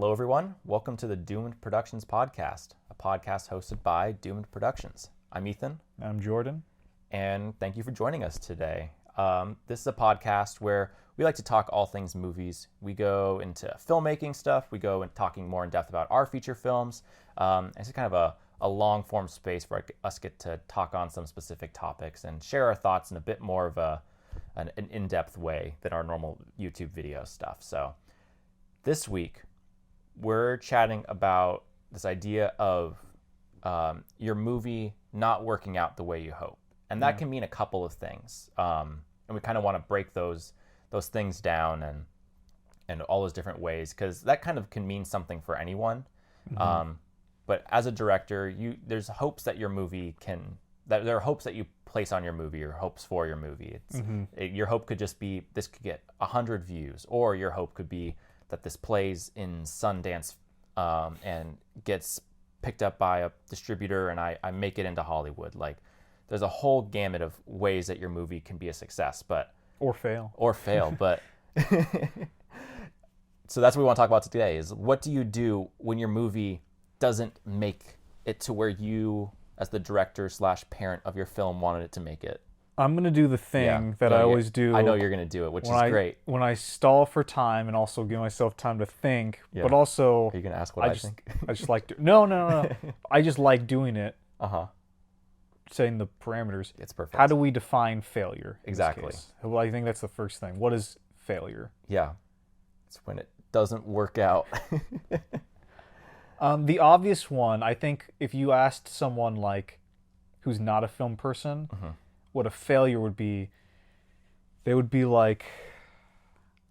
Hello, everyone. Welcome to the Doomed Productions podcast, a podcast hosted by Doomed Productions. I'm Ethan. I'm Jordan. And thank you for joining us today. This is a podcast where we like to talk all things movies. We go into filmmaking stuff. We go and talking more in depth about our feature films. It's kind of a long-form space where us get to talk on some specific topics and share our thoughts in a bit more of an in-depth way than our normal YouTube video stuff. So this week, we're chatting about this idea of your movie not working out the way you hope. And that can mean a couple of things. And we kind of want to break those things down and all those different ways, because that kind of can mean something for anyone. Mm-hmm. But as a director, there's hopes that your movie there are hopes that you place on your movie, or hopes for your movie. Your hope could just be, this could get 100 views, or your hope could be that this plays in Sundance and gets picked up by a distributor and I make it into Hollywood. Like, there's a whole gamut of ways that your movie can be a success, or fail. But so that's what we want to talk about today, is what do you do when your movie doesn't make it to where you, as the director / parent of your film, wanted it to make it? I'm going to do the thing that I always do. I know you're going to do it, which is great. When I stall for time and also give myself time to think, but Are also... you going to ask what I think? I just like... No. I just like doing it. Setting the parameters. It's perfect. How do we define failure? Exactly. Well, I think that's the first thing. What is failure? Yeah. It's when it doesn't work out. The obvious one, I think, if you asked someone like who's not a film person... what a failure would be, they would be like,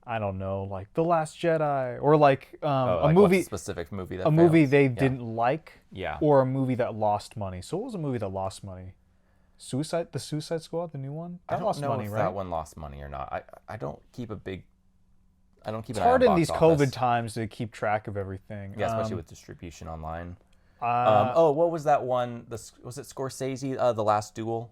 I don't know, like The Last Jedi, or like a movie, what's a specific movie that movie they didn't like, yeah, or a movie that lost money. So what was a movie that lost money? The Suicide Squad, the new one. That lost money, if right? That one lost money or not. I don't keep It's hard in these COVID times to keep track of everything. Yeah, especially with distribution online. What was that one? Was it Scorsese? The Last Duel.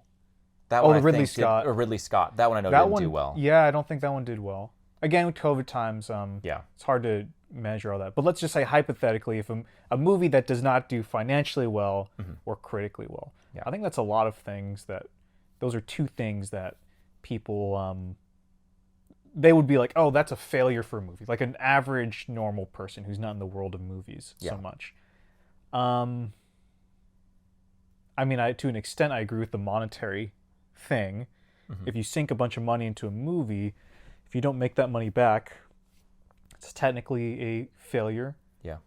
That one, Ridley Scott. Ridley Scott. That one I know didn't do well. Yeah, I don't think that one did well. Again, with COVID times, it's hard to measure all that. But let's just say, hypothetically, if a movie that does not do financially well or critically well, I think that's a lot of things those are two things that people, they would be like, oh, that's a failure for a movie. Like an average, normal person who's not in the world of movies so much. I mean, to an extent, I agree with the monetary thing. If you sink a bunch of money into a movie, if you don't make that money back, it's technically a failure. Yeah.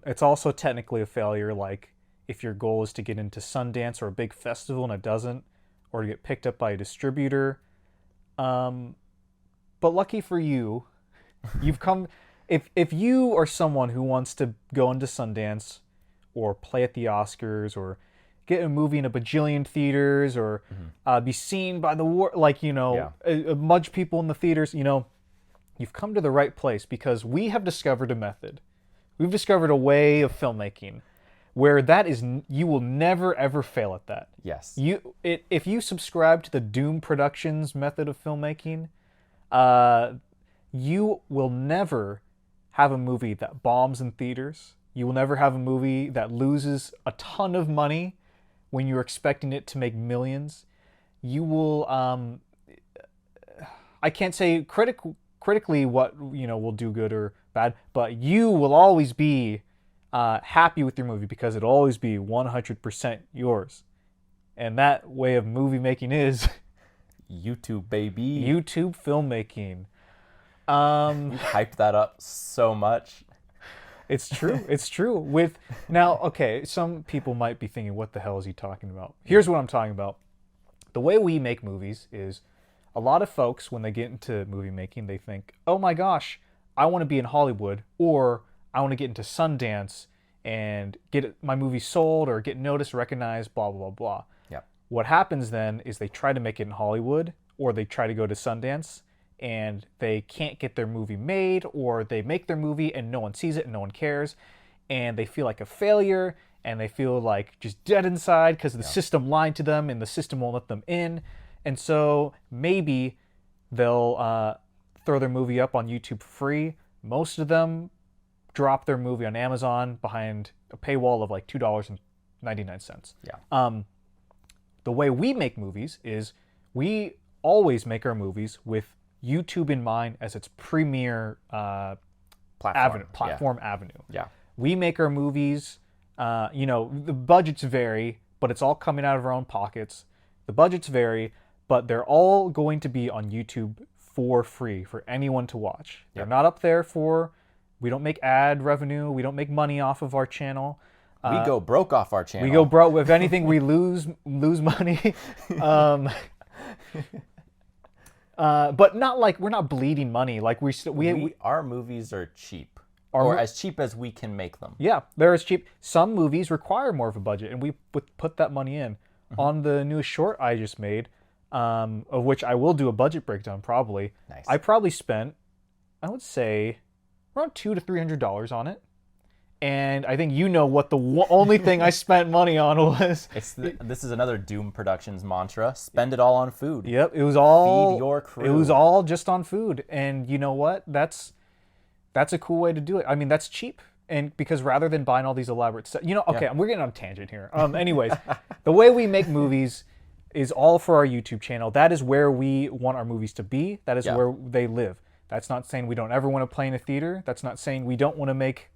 It's also technically a failure, like if your goal is to get into Sundance or a big festival and it doesn't, or to get picked up by a distributor. But lucky for you, you've come. If you are someone who wants to go into Sundance or play at the Oscars or get a movie in a bajillion theaters or be seen by the world, like, a bunch of people in the theaters, you've come to the right place, because we have discovered a method. We've discovered a way of filmmaking where you will never ever fail at that. Yes. If you subscribe to the Doom Productions method of filmmaking, you will never have a movie that bombs in theaters. You will never have a movie that loses a ton of money when you're expecting it to make millions. You will, I can't say critically what, will do good or bad, but you will always be happy with your movie, because it'll always be 100% yours. And that way of movie making is... YouTube, baby. YouTube filmmaking. You hyped that up so much. It's true. It's true. Some people might be thinking, what the hell is he talking about? Here's what I'm talking about. The way we make movies is, a lot of folks, when they get into movie making, they think, oh my gosh, I want to be in Hollywood, or I want to get into Sundance and get my movie sold or get noticed, recognized, blah, blah, blah, blah. Yep. What happens then is they try to make it in Hollywood, or they try to go to Sundance, and they can't get their movie made, or they make their movie and no one sees it and no one cares, and they feel like a failure, and they feel like just dead inside because the system lied to them and the system won't let them in. And so maybe they'll throw their movie up on YouTube for free. Most of them drop their movie on Amazon behind a paywall of like $2.99. Yeah. The way we make movies is we always make our movies with YouTube in mind as its premier platform avenue. Yeah. We make our movies, the budgets vary, but it's all coming out of our own pockets. The budgets vary, but they're all going to be on YouTube for free for anyone to watch. They're not up there we don't make ad revenue. We don't make money off of our channel. We go broke off our channel. We go broke. If anything, we lose money. But not like we're not bleeding money. Like our movies are cheap, or as cheap as we can make them. Yeah, they're as cheap. Some movies require more of a budget, and we put that money in. On the newest short I just made, of which I will do a budget breakdown probably. Nice. I probably spent, I would say, around $200 to $300 on it. And I think what the only thing I spent money on was. This is another Doom Productions mantra: spend it all on food. Yep, it was all. Feed your crew. It was all just on food, and you know what? That's a cool way to do it. I mean, that's cheap, and because rather than buying all these elaborate stuff, we're getting on a tangent here. Anyways, the way we make movies is all for our YouTube channel. That is where we want our movies to be. That is where they live. That's not saying we don't ever want to play in a theater. That's not saying we don't want to make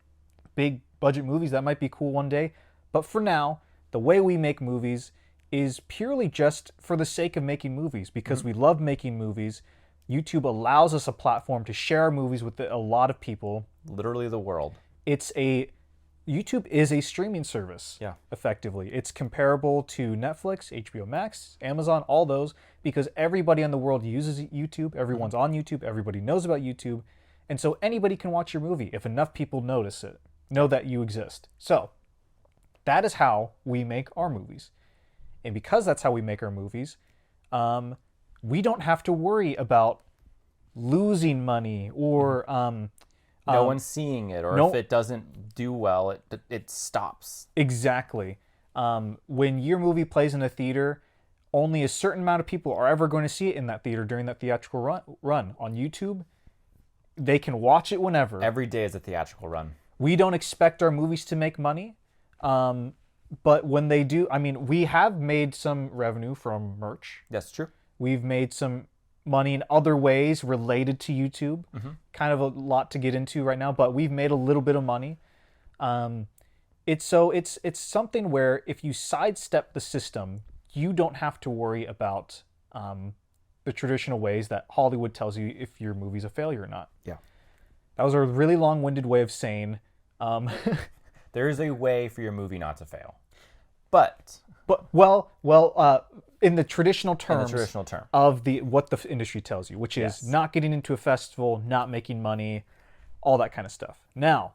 big budget movies. That might be cool one day. But for now, the way we make movies is purely just for the sake of making movies, because we love making movies. YouTube allows us a platform to share our movies with a lot of people. Literally the world. YouTube is a streaming service. Yeah. Effectively. It's comparable to Netflix, HBO Max, Amazon, all those, because everybody in the world uses YouTube. Everyone's on YouTube. Everybody knows about YouTube. And so anybody can watch your movie if enough people notice it, know that you exist. So that is how we make our movies. And because that's how we make our movies, we don't have to worry about losing money or no one's seeing it, or if it doesn't do well, it stops. Exactly. When your movie plays in a theater, only a certain amount of people are ever going to see it in that theater during that theatrical run. On YouTube, they can watch it whenever. Every day is a theatrical run. We don't expect our movies to make money, but when they do, I mean, we have made some revenue from merch. That's true. We've made some money in other ways related to YouTube. Kind of a lot to get into right now, but we've made a little bit of money. It's something where if you sidestep the system, you don't have to worry about the traditional ways that Hollywood tells you if your movie's a failure or not. Yeah. That was a really long-winded way of saying there is a way for your movie not to fail. But in the traditional terms of what the industry tells you, which is not getting into a festival, not making money, all that kind of stuff. Now,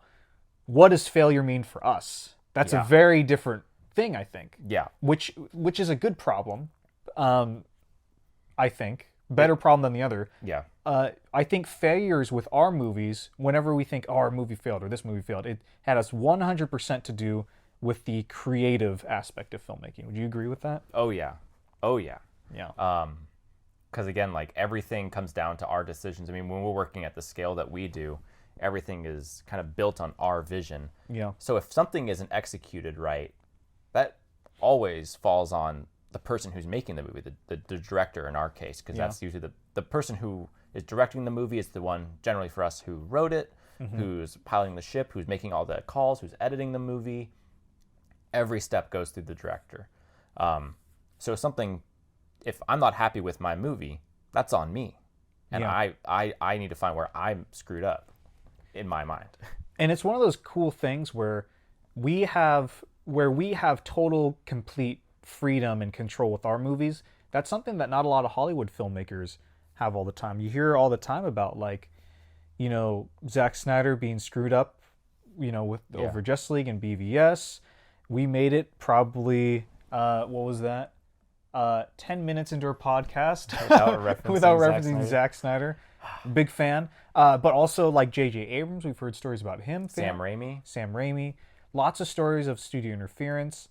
what does failure mean for us? That's a very different thing, I think. Yeah. Which is a good problem, I think. Better problem than the other. Yeah. I think failures with our movies, whenever we think, our movie failed or this movie failed, it had us 100% to do with the creative aspect of filmmaking. Would you agree with that? Oh, yeah. Yeah. Because again, like everything comes down to our decisions. I mean, when we're working at the scale that we do, everything is kind of built on our vision. Yeah. So if something isn't executed right, that always falls on the person who's making the movie, the director in our case, because that's usually the person who is directing the movie is the one, generally for us, who wrote it, who's piloting the ship, who's making all the calls, who's editing the movie. Every step goes through the director. So if I'm not happy with my movie, that's on me. And I need to find where I'm screwed up in my mind. And it's one of those cool things where we have total, complete freedom and control with our movies. That's something that not a lot of Hollywood filmmakers have all the time. You hear all the time about, like, Zack Snyder being screwed up, over Justice League and BVS. We made it probably, what was that? 10 minutes into our podcast without referencing Zack Snyder. Big fan. But also like J.J. Abrams, we've heard stories about him. Sam Raimi. Lots of stories of studio interference.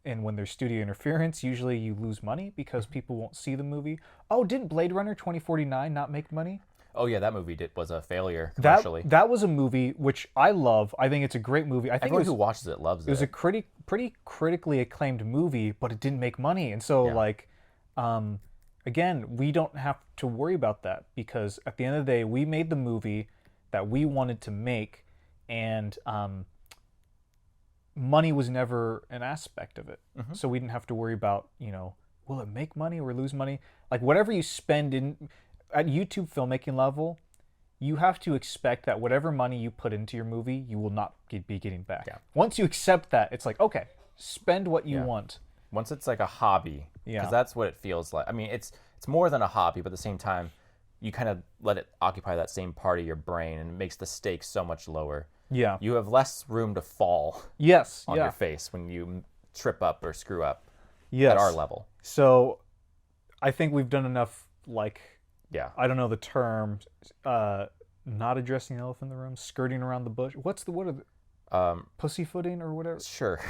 And when there's studio interference, usually you lose money because people won't see the movie. Oh, didn't Blade Runner 2049 not make money? Oh yeah, that movie was a failure commercially. That was a movie which I love. I think it's a great movie. I think Everyone who watches it loves it. it was a pretty critically acclaimed movie, but it didn't make money. And so like again, we don't have to worry about that because at the end of the day, we made the movie that we wanted to make, and money was never an aspect of it. So we didn't have to worry about, will it make money or lose money? Like whatever you spend at YouTube filmmaking level, you have to expect that whatever money you put into your movie, you will not be getting back. Yeah. Once you accept that, it's like, okay, spend what you want. Once it's like a hobby, because that's what it feels like. I mean, it's more than a hobby, but at the same time, you kind of let it occupy that same part of your brain, and it makes the stakes so much lower. Yeah. You have less room to fall on your face when you trip up or screw up at our level. So I think we've done enough, I don't know the term, not addressing the elephant in the room, skirting around the bush. What are the pussyfooting or whatever? Sure.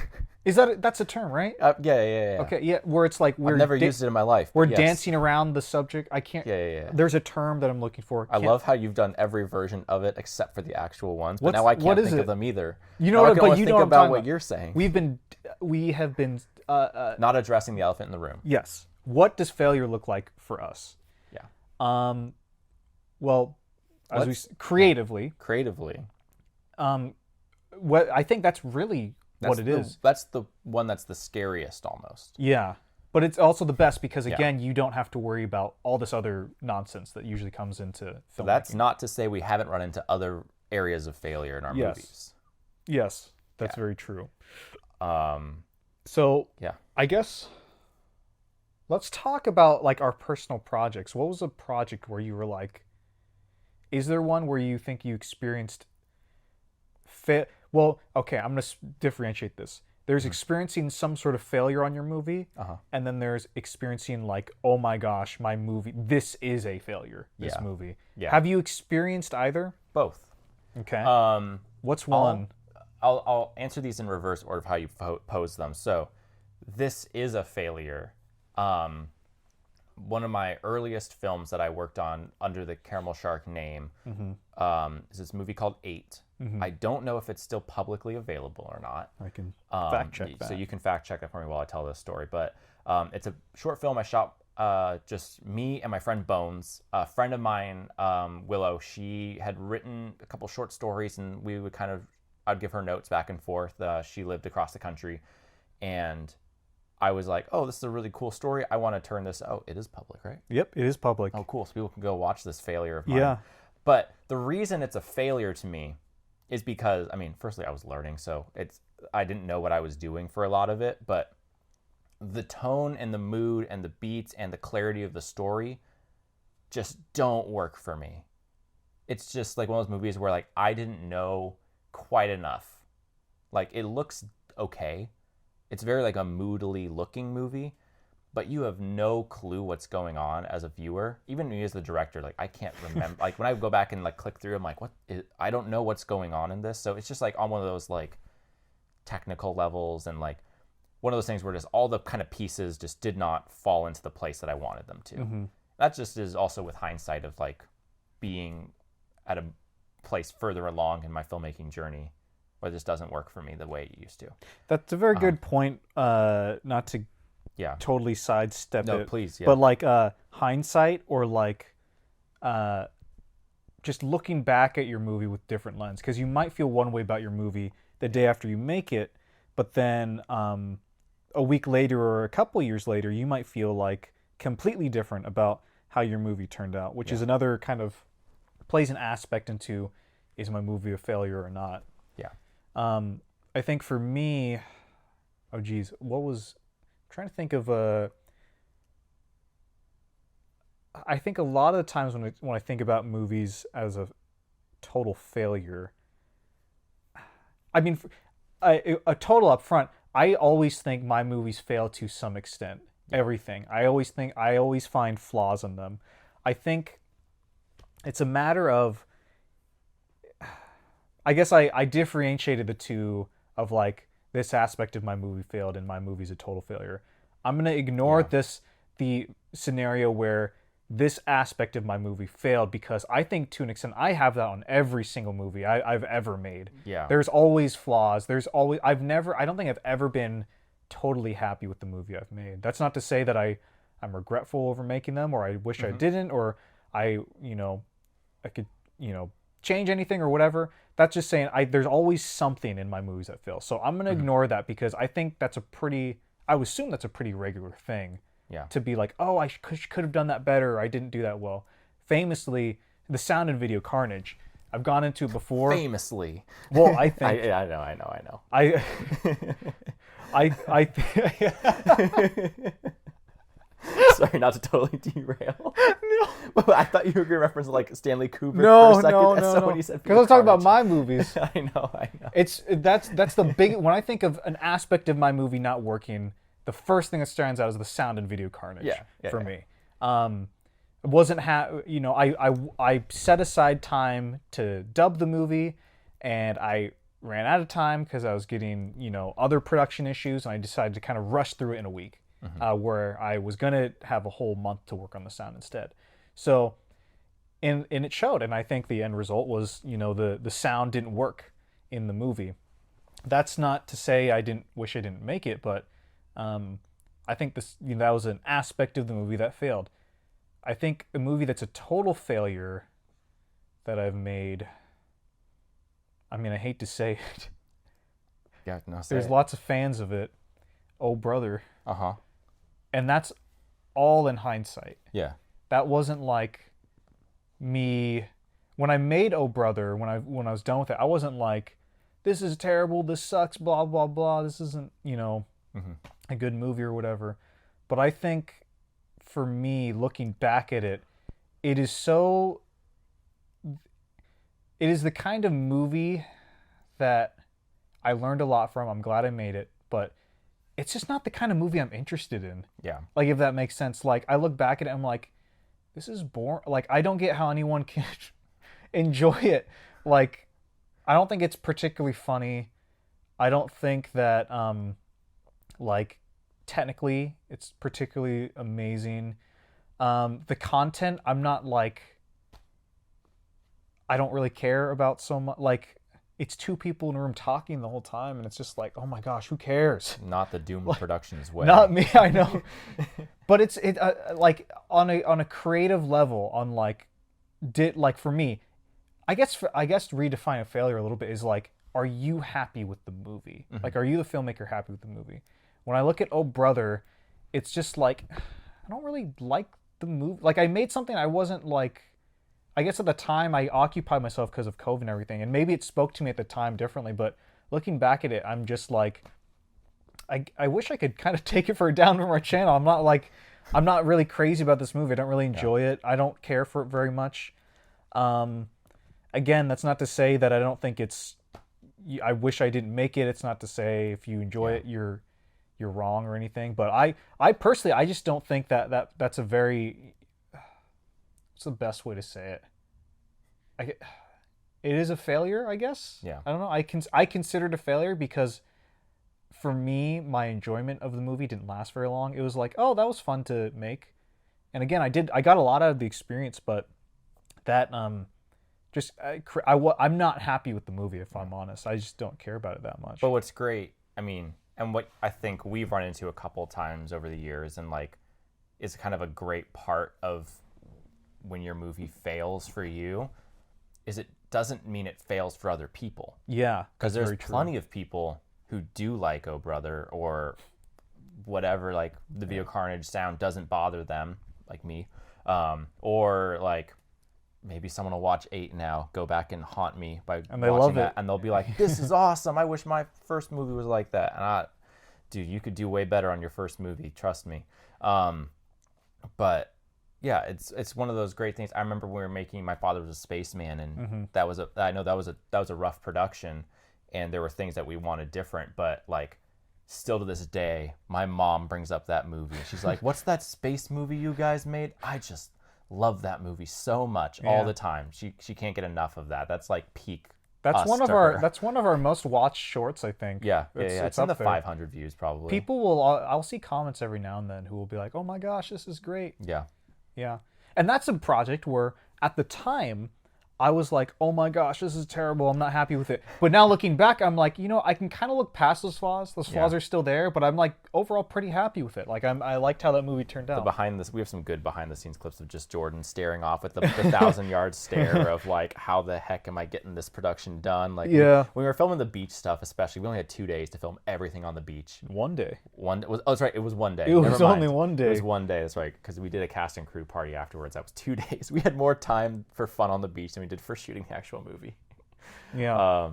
Is that's a term, right? Yeah. Okay, yeah, where it's like I've never used it in my life. We're dancing around the subject. I can't. Yeah. There's a term that I'm looking for. I love how you've done every version of it except for the actual ones, but now I can't think of them either. You know, I can but only you think know about what you're saying. We have been not addressing the elephant in the room. Yes. What does failure look like for us? Yeah. Well, creatively. What I think that's really what it is. That's the one that's the scariest almost. Yeah. But it's also the best because, again, you don't have to worry about all this other nonsense that usually comes into filmmaking. That's not to say we haven't run into other areas of failure in our movies. Yes, that's very true. So, I guess let's talk about our personal projects. What was a project where you were like, is there one where you think you experienced well, okay, I'm going to differentiate this. There's experiencing some sort of failure on your movie, and then there's experiencing oh my gosh, my movie, this is a failure, this movie. Yeah. Have you experienced either? Both. Okay. What's one? I'll answer these in reverse order of how you pose them. So, this is a failure. One of my earliest films that I worked on under the Caramel Shark name is this movie called 8. I don't know if it's still publicly available or not. I can fact check that. So you can fact check that for me while I tell this story. But it's a short film I shot, just me and my friend Bones. A friend of mine, Willow, she had written a couple short stories, and we would I'd give her notes back and forth. She lived across the country, and I was like, oh, this is a really cool story. I want to turn this. Oh, it is public, right? Yep, it is public. Oh, cool. So people can go watch this failure of mine. Yeah. But the reason it's a failure to me is because, firstly, I was learning, so I didn't know what I was doing for a lot of it, but the tone and the mood and the beats and the clarity of the story just don't work for me. It's just like one of those movies where I didn't know quite enough. It looks okay. It's very a moodily looking movie, but you have no clue what's going on as a viewer. Even me as the director, I can't remember. When I go back and click through, I'm like, I don't know what's going on in this. So it's just on one of those technical levels, and one of those things where just all the kind of pieces just did not fall into the place that I wanted them to. Mm-hmm. That just is also with hindsight of being at a place further along in my filmmaking journey where this doesn't work for me the way it used to. That's a very good point. Not to totally sidestep it. No, please. Yeah. But hindsight or just looking back at your movie with different lens, because you might feel one way about your movie the day after you make it, but then a week later or a couple years later, you might feel completely different about how your movie turned out, which is another kind of plays an aspect into, is my movie a failure or not? Yeah. I think for me, I'm trying to think of I think a lot of the times when I think about movies as a total failure, a total upfront, I always think my movies fail to some extent. Everything. I always find flaws in them. I think it's a matter of, I guess I differentiated the two of this aspect of my movie failed and my movie's a total failure. I'm going to ignore the scenario where this aspect of my movie failed, because I think to an extent I have that on every single movie I've ever made. Yeah. There's always flaws. I don't think I've ever been totally happy with the movie I've made. That's not to say that I'm regretful over making them, or I wish I didn't, or I could, change anything or whatever. That's just saying there's always something in my movies that fail. So I'm going to ignore that, because I think I would assume that's a pretty regular thing. Yeah. To be like, oh, I could have done that better, or I didn't do that well. Famously, the sound and video carnage, I've gone into it before. Famously. Well, I think I know. I Sorry, not to totally derail. No. But I thought you were going to reference like Stanley Kubrick no, for a second. No. When you said because I was talking about my movies. I know. That's the big, when I think of an aspect of my movie not working, the first thing that stands out is the sound and video carnage for me. It wasn't I set aside time to dub the movie, and I ran out of time because I was getting other production issues, and I decided to kind of rush through it in a week, where I was gonna have a whole month to work on the sound instead. So, and it showed, and I think the end result was the sound didn't work in the movie. That's not to say I wish I didn't make it, but I think that was an aspect of the movie that failed. I think a movie that's a total failure that I've made, I mean, I hate to say it. Yeah, no, There's lots of fans of it. Oh, Brother. Uh-huh. And that's all in hindsight. Yeah. That wasn't like me when I made Oh, Brother, when I was done with it, I wasn't like, this is terrible, this sucks, blah, blah, blah, this isn't, a good movie or whatever. But I think for me, looking back at it, it is the kind of movie that I learned a lot from. I'm glad I made it, but it's just not the kind of movie I'm interested in. Yeah. Like, if that makes sense. Like, I look back at it, I'm like, this is boring. Like, I don't get how anyone can enjoy it. Like, I don't think it's particularly funny. I don't think that, technically it's particularly amazing. The content, I'm not like, I don't really care about so much. Like, it's two people in a room talking the whole time, and it's just like, oh my gosh, who cares? Not the Doom Productions way. Not me, I know. But it's like on a creative level, on for me, I guess redefine a failure a little bit is like, are you happy with the movie? Mm-hmm. Like, are you the filmmaker happy with the movie? When I look at Oh, Brother, it's just like, I don't really like the movie. Like, I made something I wasn't like, I guess at the time I occupied myself because of COVID and everything, and maybe it spoke to me at the time differently, but looking back at it, I'm just like, I wish I could kind of take it for a down from our channel. I'm not really crazy about this movie. I don't really enjoy it. I don't care for it very much. Again, that's not to say that I don't think I wish I didn't make it. It's not to say if you enjoy it, you're wrong or anything. But I personally, I just don't think that's a very, what's the best way to say it? It is a failure, I guess. Yeah. I don't know. I consider it a failure because for me, my enjoyment of the movie didn't last very long. It was like, oh, that was fun to make. And again, I got a lot out of the experience, but that, I'm not happy with the movie, if I'm honest. I just don't care about it that much. But what's great, I mean, and what I think we've run into a couple times over the years, and like, is kind of a great part of when your movie fails for you, is it doesn't mean it fails for other people. Yeah. Because there's plenty of people who do like Oh, Brother, or whatever, like the video carnage sound doesn't bother them, like me. Or like, maybe someone will watch 8 now, go back and haunt me by watching that, and they'll be like, this is awesome. I wish my first movie was like that. And dude, you could do way better on your first movie, trust me. But yeah, it's one of those great things. I remember when we were making My Father Was a Spaceman, and that was a rough production, and there were things that we wanted different, but like, still to this day, my mom brings up that movie. She's like, what's that space movie you guys made? I just love that movie so much all the time. She can't get enough of that. That's like peak. That's one of our most watched shorts, I think. Yeah. It's in the 500 views probably. People I'll see comments every now and then who will be like, "Oh my gosh, this is great." Yeah. Yeah. And that's a project where at the time I was like, oh my gosh, this is terrible. I'm not happy with it. But now looking back, I'm like, I can kind of look past those flaws. Those flaws are still there, but I'm like overall pretty happy with it. Like I liked how that movie turned out. We have some good behind the scenes clips of just Jordan staring off with the 1,000-yard stare of like, how the heck am I getting this production done? Like, when we were filming the beach stuff, especially, we only had 2 days to film everything on the beach. One day. That's right. It was one day. It was only one day. It was one day. That's right. Because we did a cast and crew party afterwards. That was 2 days. We had more time for fun on the beach than we did for shooting the actual movie. Yeah.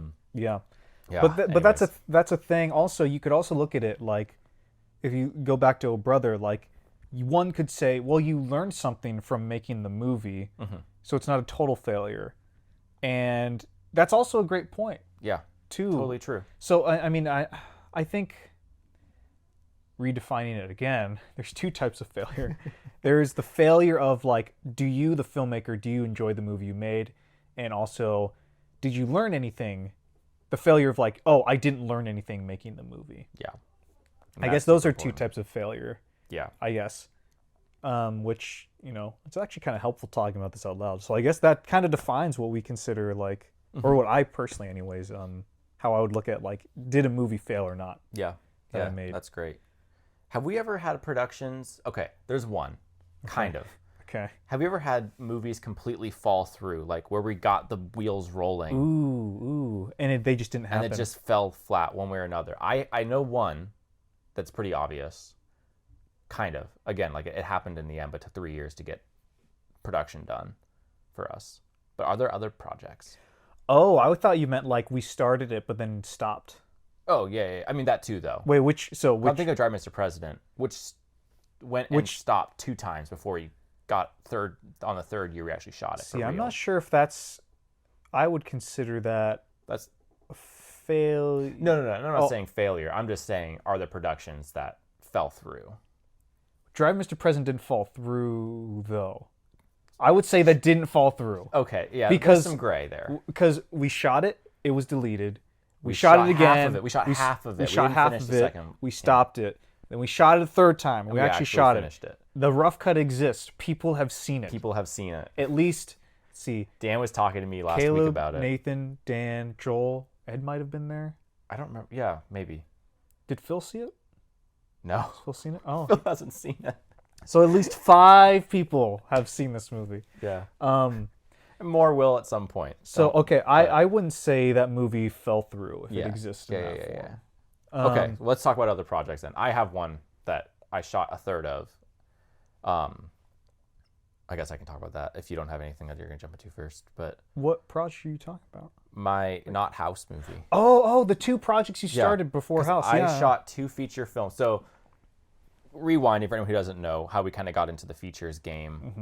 But that's a thing. Also, you could also look at it like, if you go back to Oh Brother, like one could say, well, you learned something from making the movie, so it's not a total failure, and that's also a great point. Yeah, too. Totally true. So I think redefining it again, there's 2 types of failure. There's the failure of like, do you, the filmmaker, do you enjoy the movie you made? And also, did you learn anything? The failure of like, oh, I didn't learn anything making the movie. Yeah. I guess those are 2 types of failure. Yeah. I guess. Which, it's actually kind of helpful talking about this out loud. So I guess that kind of defines what we consider like, or what I personally anyways, how I would look at like, did a movie fail or not? Yeah. That I made. That's great. Have we ever had productions? Okay, there's one. Kind of. Okay. Have you ever had movies completely fall through, like where we got the wheels rolling? Ooh. And they just didn't happen. And it just fell flat one way or another. I know one that's pretty obvious. Kind of. Again, like it happened in the end, but took 3 years to get production done for us. But are there other projects? Oh, I thought you meant like we started it but then stopped. Oh, yeah. I mean, that too, though. Wait, which... I'm thinking of Drive Mr. President, which stopped 2 times before you got on the third year we actually shot it. See, I'm not sure if that's... I would consider that... That's a failure. No, I'm not saying failure. I'm just saying, are there productions that fell through? Drive Mr. President didn't fall through, though. I would say that didn't fall through. Okay, yeah, because there's some gray there. Because we shot it, it was deleted. We shot it again. Half of it. We shot half of it. We shot half of it. We stopped it. Then we shot it a third time. We actually shot finished it. The rough cut exists. People have seen it. People have seen it. At least, see. Dan was talking to me last Caleb, week about it. Nathan, Dan, Joel, Ed might have been there. I don't remember. Yeah, maybe. Did Phil see it? No. Has Phil seen it? Oh. Phil hasn't seen it. So at least 5 people have seen this movie. Yeah. More will at some point. So okay, I wouldn't say that movie fell through if it exists in that form. Yeah. Okay, let's talk about other projects then. I have one that I shot a third of. I guess I can talk about that if you don't have anything that you're going to jump into first. But what project are you talking about? My Not House movie. Oh, the 2 projects you started before House. I shot 2 feature films. So rewinding for anyone who doesn't know how we kind of got into the features game.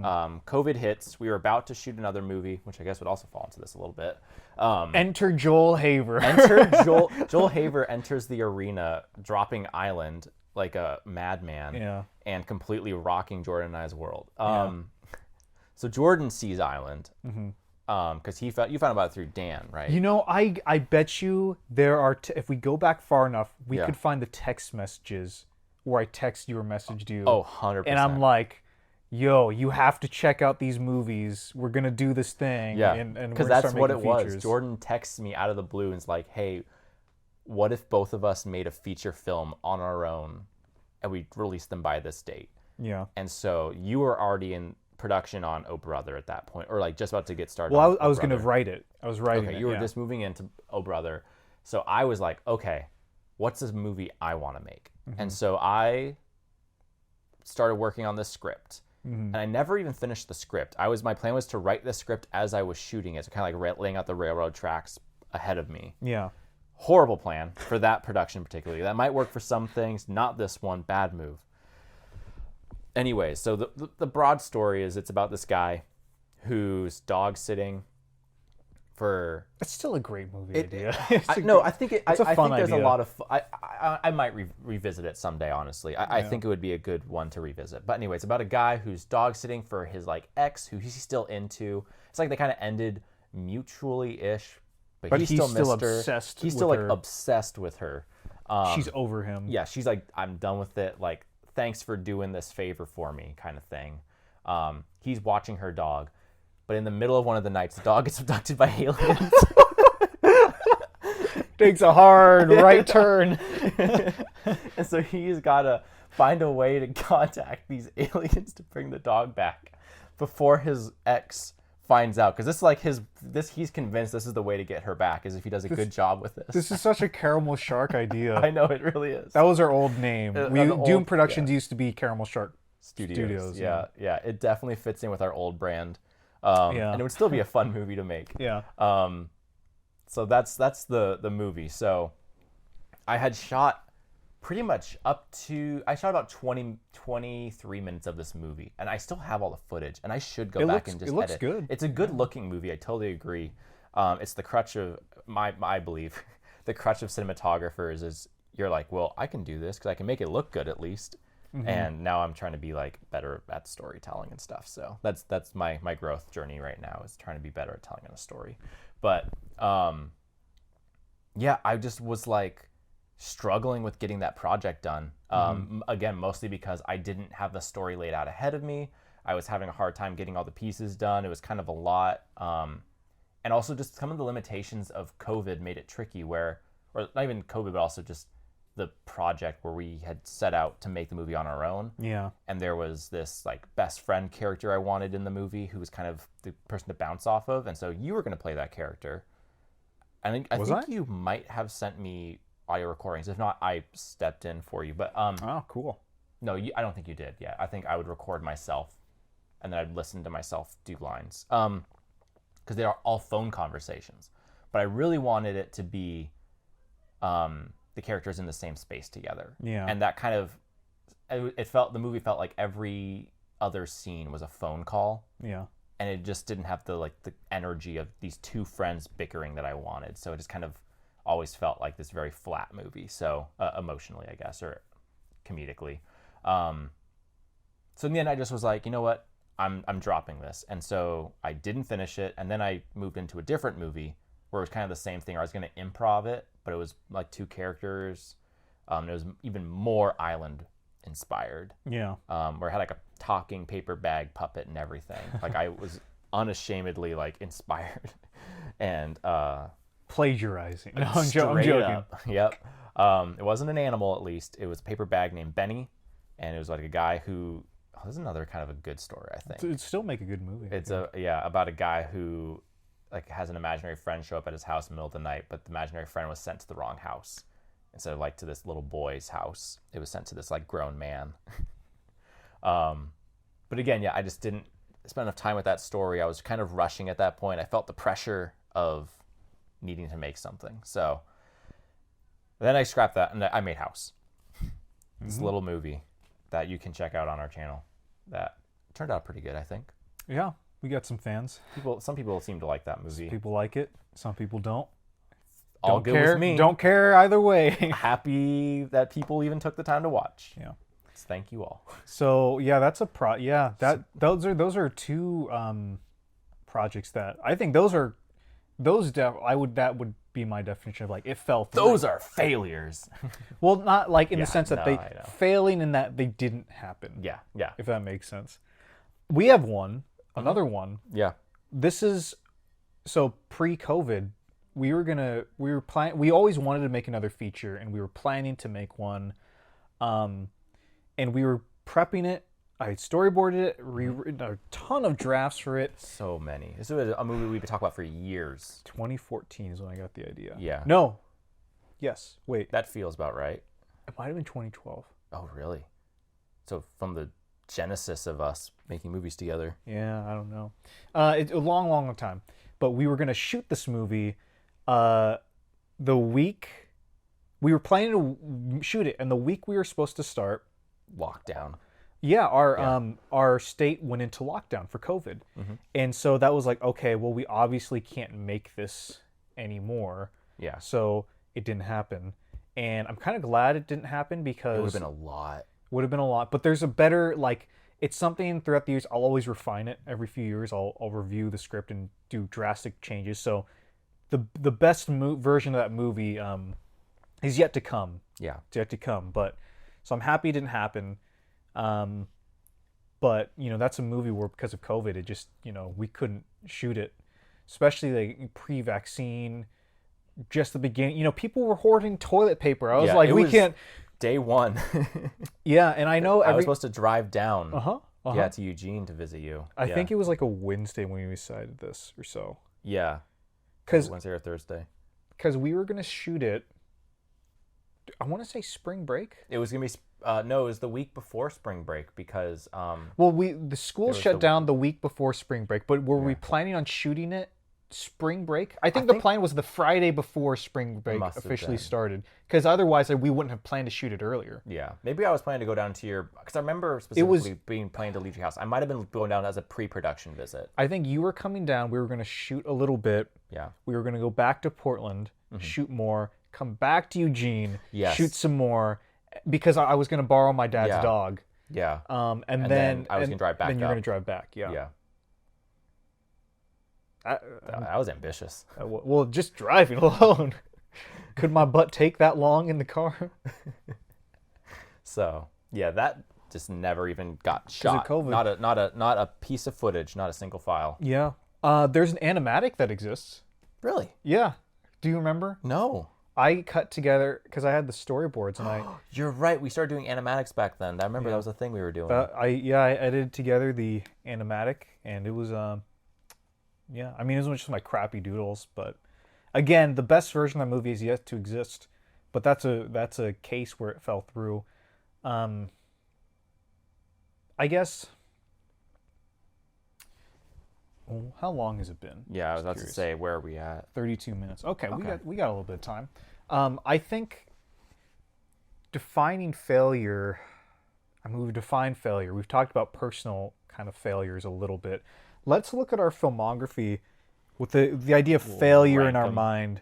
COVID hits. We were about to shoot another movie, which I guess would also fall into this a little bit. Enter Joel Haver. Joel Haver enters the arena, dropping Island like a madman, and completely rocking Jordan and I's world. So Jordan sees Island because you found about it through Dan, right? I bet you there are. If we go back far enough, we could find the text messages where I text you or messaged you. Oh, 100%. And I'm like, yo, you have to check out these movies. We're going to do this thing. Yeah, and because that's what it was. Jordan texts me out of the blue and is like, hey, what if both of us made a feature film on our own and we released them by this date? Yeah. And so you were already in production on Oh Brother at that point, or like just about to get started. Well, I was going to write it. I was writing it. Okay, you were just moving into Oh Brother. So I was like, okay, what's this movie I want to make? And so I started working on this script. And I never even finished the script. My plan was to write the script as I was shooting it, so kind of like laying out the railroad tracks ahead of me. Yeah. Horrible plan for that production particularly. That might work for some things, not this one. Bad move. Anyway, so the broad story is it's about this guy who's dog sitting for... It's still a great movie idea. I think it's a fun there's idea. a lot of... I might revisit it someday, honestly. I think it would be a good one to revisit. But anyway, it's about a guy who's dog sitting for his like ex, who he's still into. It's like they kind of ended mutually-ish, but he's still missed her. Obsessed. He's still like obsessed with her. She's over him. Yeah, she's like, I'm done with it. Like, thanks for doing this favor for me, kind of thing. He's watching her dog, but in the middle of one of the nights, the dog gets abducted by aliens. Takes a hard right turn. And so he's got to find a way to contact these aliens to bring the dog back before his ex finds out. Because this is like he's convinced this is the way to get her back, is if he does a good job with this. This is such a Caramel Shark idea. I know, it really is. That was our old name. Doom Productions used to be Caramel Shark Studios. Yeah. It definitely fits in with our old brand. Yeah. And it would still be a fun movie to make. Yeah. So that's the movie. So I had shot pretty much I shot about 23 minutes of this movie, and I still have all the footage, and I should go back and just edit. It looks good. It's a good looking movie. I totally agree. It's the crutch of I believe the crutch of cinematographers is you're like, well, I can do this because I can make it look good at least. Mm-hmm. And now I'm trying to be like better at storytelling and stuff. So that's my growth journey right now, is trying to be better at telling a story. But yeah, I just was like struggling with getting that project done. Again, mostly because I didn't have the story laid out ahead of me. I was having a hard time getting all the pieces done. It was kind of a lot. And also just some of the limitations of COVID made it tricky or not even COVID, but also just the project where we had set out to make the movie on our own. Yeah. And there was this like best friend character I wanted in the movie who was kind of the person to bounce off of. And so you were going to play that character. I think you might have sent me audio recordings. If not, I stepped in for you. But oh, cool. No, I don't think you did. Yeah, I think I would record myself, and then I'd listen to myself do lines. Because they are all phone conversations. But I really wanted it to be the characters in the same space together. Yeah. And that kind of the movie felt like every other scene was a phone call. Yeah. And it just didn't have the energy of these two friends bickering that I wanted. So it just kind of always felt like this very flat movie. So emotionally, I guess, or comedically. So in the end, I just was like, you know what? I'm dropping this. And so I didn't finish it. And then I moved into a different movie where it was kind of the same thing. Where I was going to improv it, but it was like two characters. It was even more island inspired. Yeah. Where I had like a talking paper bag puppet and everything. Like I was unashamedly like inspired and plagiarizing. No, I'm joking. Up. Yep. It wasn't an animal, at least. It was a paper bag named Benny, and it was like a guy who. Oh, this is another kind of a good story, I think. It'd still make a good movie. It's about a guy who like has an imaginary friend show up at his house in the middle of the night, but the imaginary friend was sent to the wrong house. Instead of like to this little boy's house, it was sent to this like grown man. But again, yeah, I just didn't spend enough time with that story. I was kind of rushing at that point. I felt the pressure of needing to make something. So then I scrapped that and I made House. This little movie that you can check out on our channel that turned out pretty good, I think. Yeah, we got some fans. Some people seem to like that movie. Some people like it. Some people don't. All good with me. Don't care either way. Happy that people even took the time to watch. Yeah. Thank you all. So yeah, that's those are two projects that I think that would be my definition of like it fell through. Those are failures. Well, not like in the sense that they failing in that they didn't happen. Yeah. If that makes sense. We have another one. Yeah. This is so pre-COVID. We always wanted to make another feature, and we were planning to make one. And we were prepping it. I storyboarded it, rewritten a ton of drafts for it. So many. This is a movie we've been talking about for years. 2014 is when I got the idea. Yeah. No. Yes. Wait. That feels about right. It might have been 2012. Oh, really? So from the genesis of us making movies together. Yeah, I don't know. It's a long, long time. But we were going to shoot this movie the week... We were planning to shoot it, and the week we were supposed to start... Lockdown. Yeah, our state went into lockdown for COVID. Mm-hmm. And so that was like, okay, well, we obviously can't make this anymore. Yeah. So it didn't happen. And I'm kind of glad it didn't happen because... It would have been a lot. But there's a better, like, it's something throughout the years, I'll always refine it. Every few years, I'll review the script and do drastic changes. So the best version of that movie is yet to come. Yeah. It's yet to come. But, so I'm happy it didn't happen. But, that's a movie where because of COVID, it just, we couldn't shoot it, especially like pre-vaccine, just the beginning. People were hoarding toilet paper. I was like, we can't. Day one. Yeah, and I know I was supposed to drive down. Uh-huh. To Eugene to visit you. I think it was like a Wednesday when we decided this or so. Yeah. Because Wednesday or Thursday. Because we were going to shoot it, I want to say spring break. It was going to be, no, it was the week before spring break because... the school shut down the week before spring break, but were we planning on shooting it spring break? I think the plan was the Friday before spring break officially started, because otherwise we wouldn't have planned to shoot it earlier. Yeah, maybe I was planning to go down to your, because I remember specifically planning to leave your house. I might have been going down as a pre-production visit. I think you were coming down. We were going to shoot a little bit. Yeah. We were going to go back to Portland, shoot more, come back to Eugene, shoot some more, because I was going to borrow my dad's dog. Yeah. And then I was going to drive back. Then you're going to drive back. Yeah. Yeah. That was ambitious. Well, just driving alone. Could my butt take that long in the car? So, yeah, that just never even got shot. Of COVID. Not a piece of footage, not a single file. Yeah. There's an animatic that exists. Really? Yeah. Do you remember? No. I cut together, because I had the storyboards, and You're right. We started doing animatics back then. I remember that was a thing we were doing. I edited together the animatic, and it was yeah, I mean, it was just my crappy doodles, but again, the best version of that movie is yet to exist. But that's a case where it fell through. I guess. Well, how long has it been? Yeah, I was about to say, where are we at? 32 minutes. Okay. We got a little bit of time. I think defining failure. I mean, we've defined failure. We've talked about personal kind of failures a little bit. Let's look at our filmography with the idea of failure in our mind.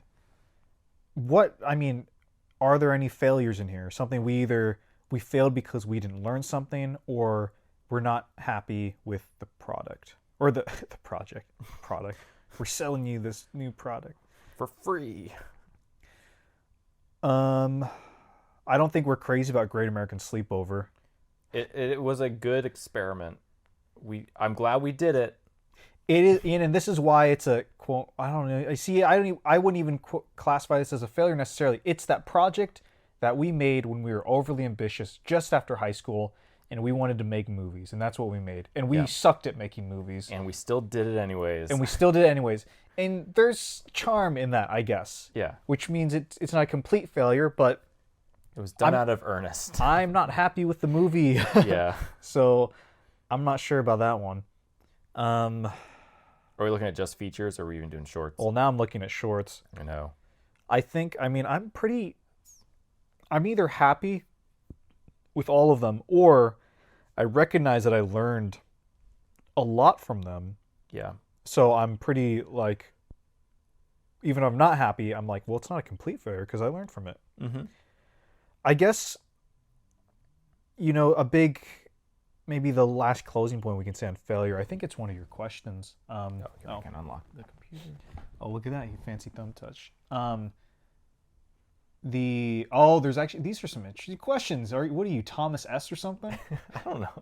Are there any failures in here? Something we failed because we didn't learn something, or we're not happy with the product or the product. We're selling you this new product for free. I don't think we're crazy about Great American Sleepover. It was a good experiment. I'm glad we did it. It is, and this is why it's a quote. I don't know. I wouldn't even classify this as a failure necessarily. It's that project that we made when we were overly ambitious just after high school, and we wanted to make movies, and that's what we made. And we sucked at making movies, and we still did it anyways. And there's charm in that, I guess. Yeah. Which means it's not a complete failure, but it was done out of earnest. I'm not happy with the movie. Yeah. So I'm not sure about that one. Are we looking at just features, or are we even doing shorts? Well, now I'm looking at shorts. I know. I'm either happy with all of them, or I recognize that I learned a lot from them. Yeah. So I'm pretty, like, even if I'm not happy, I'm like, well, it's not a complete failure because I learned from it. Mm-hmm. I guess, maybe the last closing point we can say on failure, I think it's one of your questions. I can unlock the computer. Oh, look at that, you fancy thumb touch. There's actually, these are some interesting questions. What are you, Thomas S. or something? I don't know.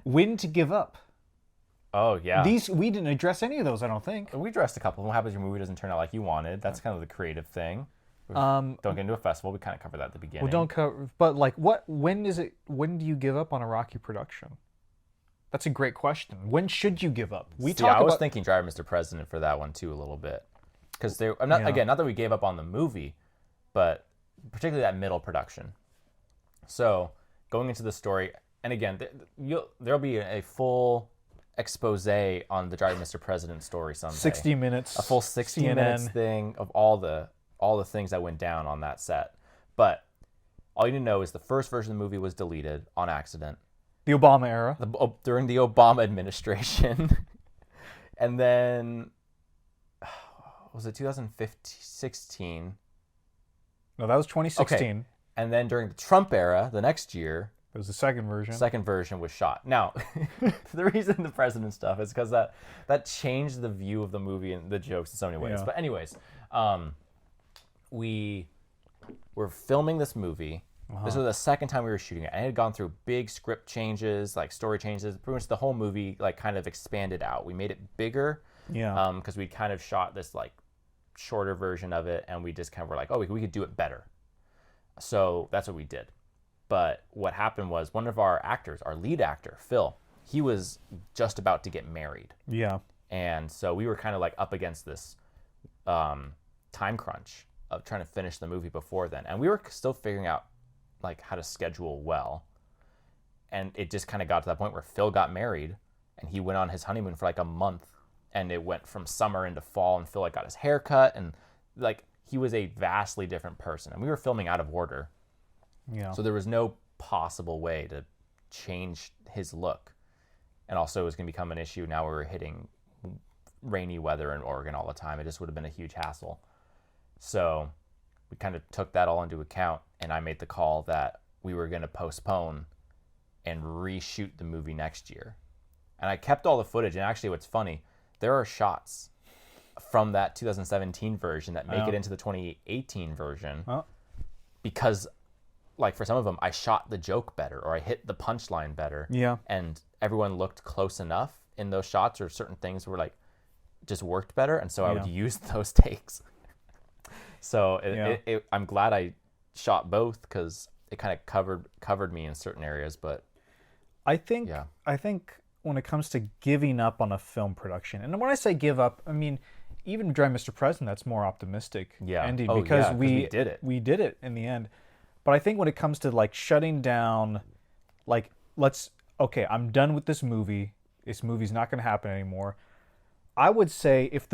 When to give up? Oh, yeah. We didn't address any of those, I don't think. We addressed a couple of them. What happens if your movie doesn't turn out like you wanted? That's kind of the creative thing. Don't get into a festival. We kind of covered that at the beginning. Well, don't cover, but like, when do you give up on a rocky production? That's a great question. When should you give up? I was thinking Drive Mr. President for that one too a little bit, because not that we gave up on the movie, but particularly that middle production. So going into the story, and again, there'll be a full expose on the Drive Mr. President story someday. 60 minutes. A full 60 minutes thing of all the things that went down on that set. But all you need to know is the first version of the movie was deleted on accident. The Obama era. During the Obama administration. And then, was it 2016? No, that was 2016. Okay. And then during the Trump era, the next year, it was the second version. Second version was shot. Now, the reason the president stuff is because that changed the view of the movie and the jokes in so many ways. Yeah. But anyways, we were filming this movie, This was the second time we were shooting it. And it had gone through big script changes, like story changes. Pretty much the whole movie like kind of expanded out. We made it bigger. Yeah. Because we kind of shot this like shorter version of it, and we just kind of were like, oh, we could do it better. So that's what we did. But what happened was one of our actors, our lead actor, Phil, he was just about to get married. Yeah. And so we were kind of like up against this time crunch of trying to finish the movie before then. And we were still figuring out like how to schedule well. And it just kind of got to that point where Phil got married and he went on his honeymoon for like a month, and it went from summer into fall, and Phil like got his hair cut, and like he was a vastly different person. And we were filming out of order. Yeah. So there was no possible way to change his look. And also it was going to become an issue now we were hitting rainy weather in Oregon all the time. It just would have been a huge hassle. So we kind of took that all into account, and I made the call that we were going to postpone and reshoot the movie next year. And I kept all the footage, and actually what's funny, there are shots from that 2017 version that make it into the 2018 version because like for some of them I shot the joke better, or I hit the punchline better. Yeah. And everyone looked close enough in those shots, or certain things were like just worked better, and so I would use those takes. So I'm glad I shot both, because it kind of covered me in certain areas. But I think when it comes to giving up on a film production, and when I say give up, I mean even Dry Mr. President, that's more optimistic ending, because we did it. We did it in the end. But I think when it comes to like shutting down, like I'm done with this movie. This movie's not going to happen anymore. I would say if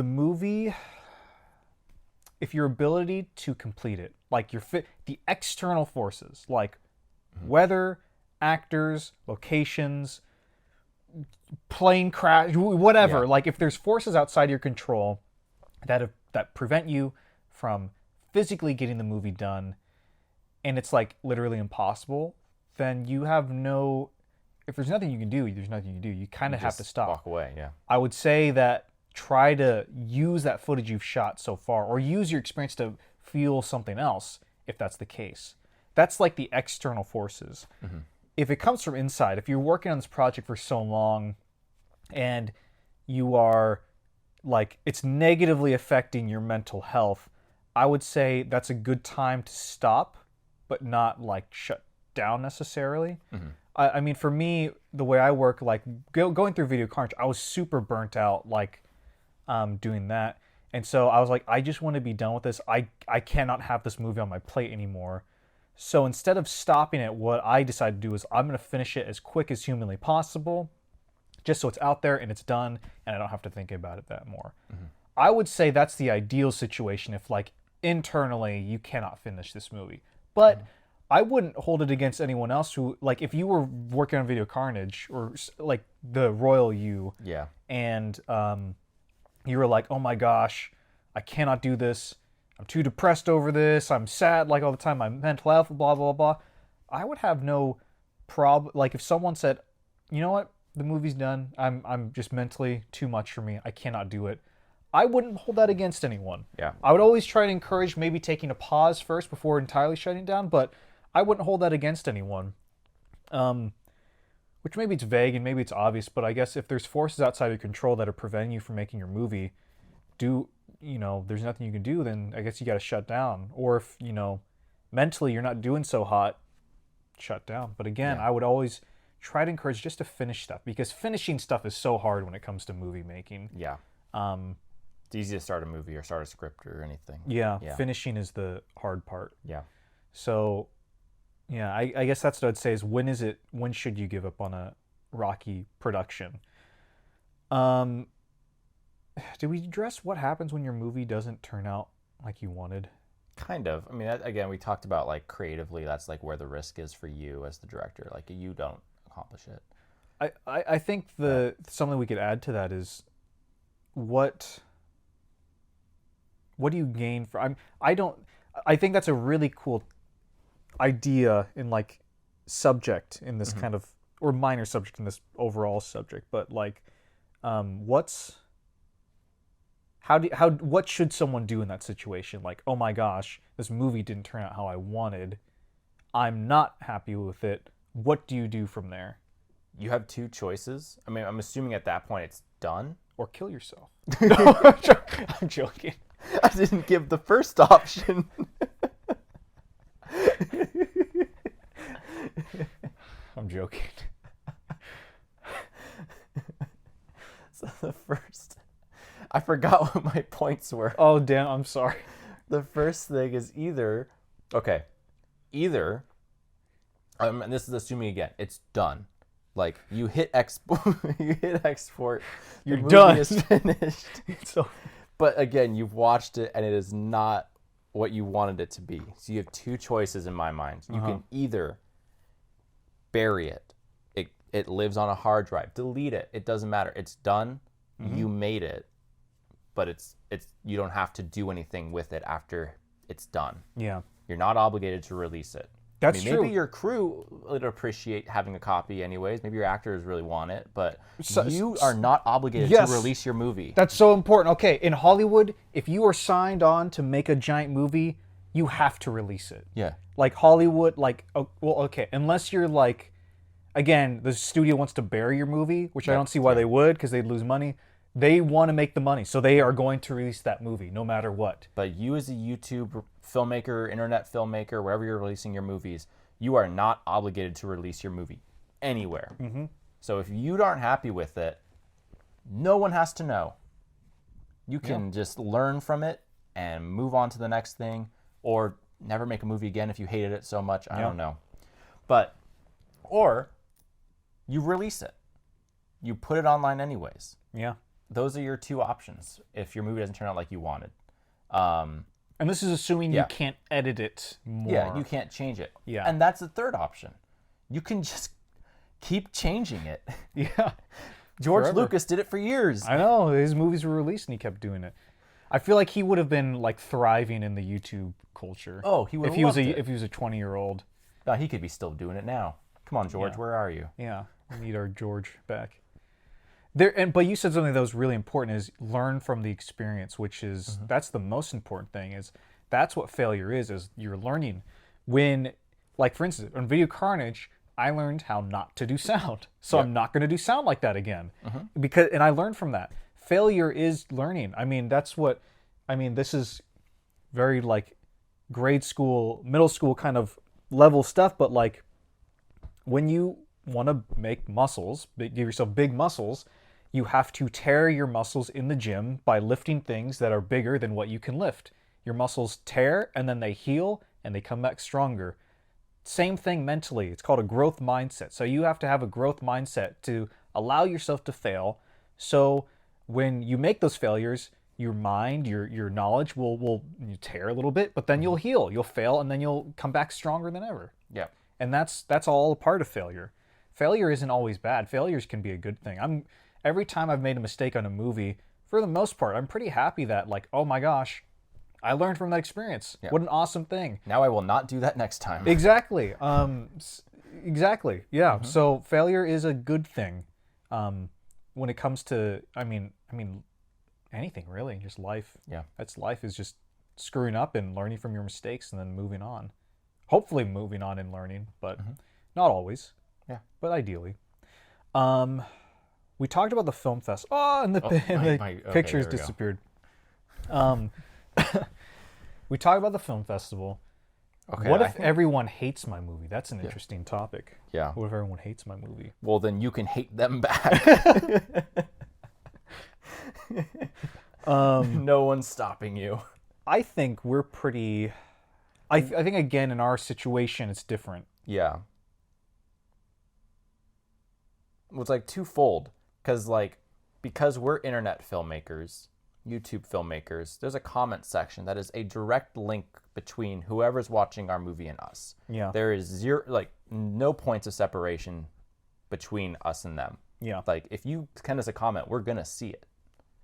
your ability to complete it, like the external forces, like weather, actors, locations, plane crash, whatever, like if there's forces outside your control that prevent you from physically getting the movie done, and it's like literally impossible, then you have no. If there's nothing you can do, there's nothing you can do. You kind of have to stop. Walk away. Yeah. I would say that try to use that footage you've shot so far, or use your experience to fuel something else, if that's the case. That's like the external forces. Mm-hmm. If it comes from inside, if you're working on this project for so long, and you are like it's negatively affecting your mental health, I would say that's a good time to stop, but not like shut down necessarily. Mm-hmm. I mean, for me, the way I work, like going through Video Carnage, I was super burnt out, like doing that. And so I was like, I just want to be done with this. I cannot have this movie on my plate anymore. So instead of stopping it, what I decided to do is I'm going to finish it as quick as humanly possible, just so it's out there and it's done, and I don't have to think about it that more. Mm-hmm. I would say that's the ideal situation if, like, internally you cannot finish this movie. But I wouldn't hold it against anyone else who, like, if you were working on Video Carnage or like the Royal You, and you were like, oh my gosh, I cannot do this. I'm too depressed over this. I'm sad like all the time. My mental health, blah, blah, blah. I would have no problem. Like if someone said, you know what, the movie's done. I'm just mentally too much for me. I cannot do it. I wouldn't hold that against anyone. Yeah. I would always try to encourage maybe taking a pause first before entirely shutting down, but I wouldn't hold that against anyone. Which maybe it's vague and maybe it's obvious, but I guess if there's forces outside of your control that are preventing you from making your movie, there's nothing you can do, then I guess you got to shut down. Or if, mentally you're not doing so hot, shut down. But again, I would always try to encourage just to finish stuff, because finishing stuff is so hard when it comes to movie making. Yeah. It's easy to start a movie or start a script or anything. Yeah. Finishing is the hard part. Yeah. So, yeah, I guess that's what I'd say is when should you give up on a Rocky production? Did we address what happens when your movie doesn't turn out like you wanted? Kind of. I mean, again, we talked about like creatively, that's like where the risk is for you as the director. Like you don't accomplish it. I think something we could add to that is what do you gain for? I think that's a really cool idea in like subject in this kind of, or minor subject in this overall subject, but like what should someone do in that situation? Like, oh my gosh, this movie didn't turn out how I wanted. I'm not happy with it. What do you do from there? You have two choices. I mean, I'm assuming at that point it's done. Or kill yourself. No, I'm joking. I didn't give the first option. I'm joking. So the first, I forgot what my points were. Oh, damn, I'm sorry. The first thing is either, and this is assuming again, it's done. Like you hit export, You're the movie done. is finished. So, But again, you've watched it and it is not what you wanted it to be. So you have two choices in my mind. You can either bury it. It lives on a hard drive. Delete it. It doesn't matter. It's done. You made it. But it's you don't have to do anything with it after it's done. yeah. You're not obligated to release it. That's true. Maybe your crew would appreciate having a copy anyways. Maybe your actors really want it, but you are not obligated to release your movie. That's so important. Okay, in Hollywood, if you are signed on to make a giant movie, you have to release it. Yeah. Like Hollywood, unless you're like, again, the studio wants to bury your movie, which I don't see why they would, because they'd lose money. They want to make the money, so they are going to release that movie no matter what. But you as a YouTube filmmaker, internet filmmaker, wherever you're releasing your movies, you are not obligated to release your movie anywhere. So if you aren't happy with it, no one has to know. You can just learn from it and move on to the next thing, or never make a movie again if you hated it so much. I don't know. Or you release it. You put it online anyways. Yeah. Those are your two options if your movie doesn't turn out like you wanted. And this is assuming you can't edit it more. Yeah, you can't change it. Yeah. And that's the third option. You can just keep changing it. Yeah. George Lucas did it for years. I know. His movies were released and he kept doing it. I feel like he would have been like thriving in the YouTube culture. Oh, he would have loved it. If he was a 20-year-old. He could be still doing it now. Come on, George, where are you? Yeah. We need our George back. But you said something that was really important, is learn from the experience, which is, that's the most important thing, is that's what failure is you're learning. When, like for instance, on Video Carnage, I learned how not to do sound. So I'm not going to do sound like that again. And I learned from that. Failure is learning. This is very like grade school, middle school kind of level stuff, but like when you want to make muscles, give yourself big muscles, you have to tear your muscles in the gym by lifting things that are bigger than what you can lift. Your muscles tear and then they heal and they come back stronger. Same thing mentally. It's called a growth mindset. So you have to have a growth mindset to allow yourself to fail. So when you make those failures, your mind, your knowledge will tear a little bit, but then you'll heal. You'll fail and then you'll come back stronger than ever. Yeah. And that's all a part of failure. Failure isn't always bad. Failures can be a good thing. Every time I've made a mistake on a movie, for the most part, I'm pretty happy that, like, oh my gosh, I learned from that experience. Yeah. What an awesome thing. Now I will not do that next time. Exactly. Exactly. Yeah. So failure is a good thing. When it comes to, anything really, just life. Yeah. Life is just screwing up and learning from your mistakes and then moving on. Hopefully moving on and learning, but not always. Yeah. But ideally. We talked about the film fest. Oh, and the pictures disappeared. We talked about the film festival. Okay. What if everyone hates my movie? That's an interesting topic. Yeah. What if everyone hates my movie? Well, then you can hate them back. No one's stopping you. I think we're pretty... I think, again, in our situation, it's different. Yeah. Well, it's like twofold. Because we're internet filmmakers, YouTube filmmakers, there's a comment section that is a direct link between whoever's watching our movie and us. Yeah. There is no points of separation between us and them. Yeah. Like, if you send us a comment, we're going to see it.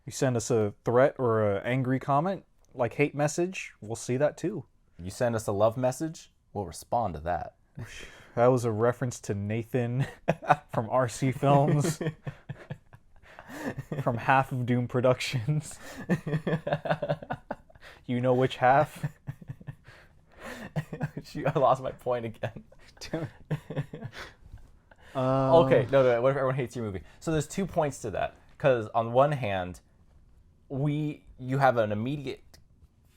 You send us a threat or an angry comment, like hate message, we'll see that too. You send us a love message, we'll respond to that. That was a reference to Nathan from RC Films, from Half of Doom Productions. You know which half? Shoot, I lost my point again. Um, Okay, no. What if everyone hates your movie? So there's 2 points to that. Because on one hand, you have an immediate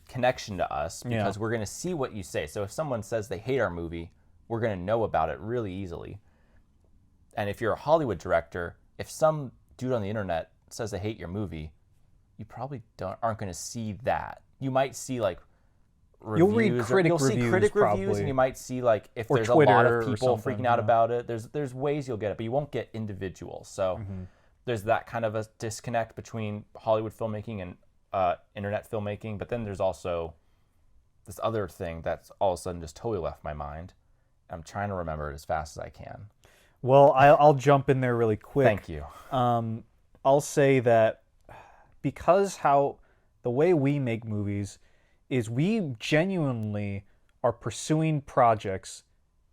connection to us because we're going to see what you say. So if someone says they hate our movie, we're going to know about it really easily. And if you're a Hollywood director, if some dude on the internet says they hate your movie, you probably aren't going to see that. You might see like reviews. You'll read critic you'll reviews, see critic probably. reviews, and you might see like if Or there's Twitter a lot of or people something, freaking out about it. There's ways you'll get it, but you won't get individuals. So there's that kind of a disconnect between Hollywood filmmaking and internet filmmaking. But then there's also this other thing that's all of a sudden just totally left my mind. I'm trying to remember it as fast as I can. Well, I'll jump in there really quick. Thank you. I'll say that because the way we make movies is we genuinely are pursuing projects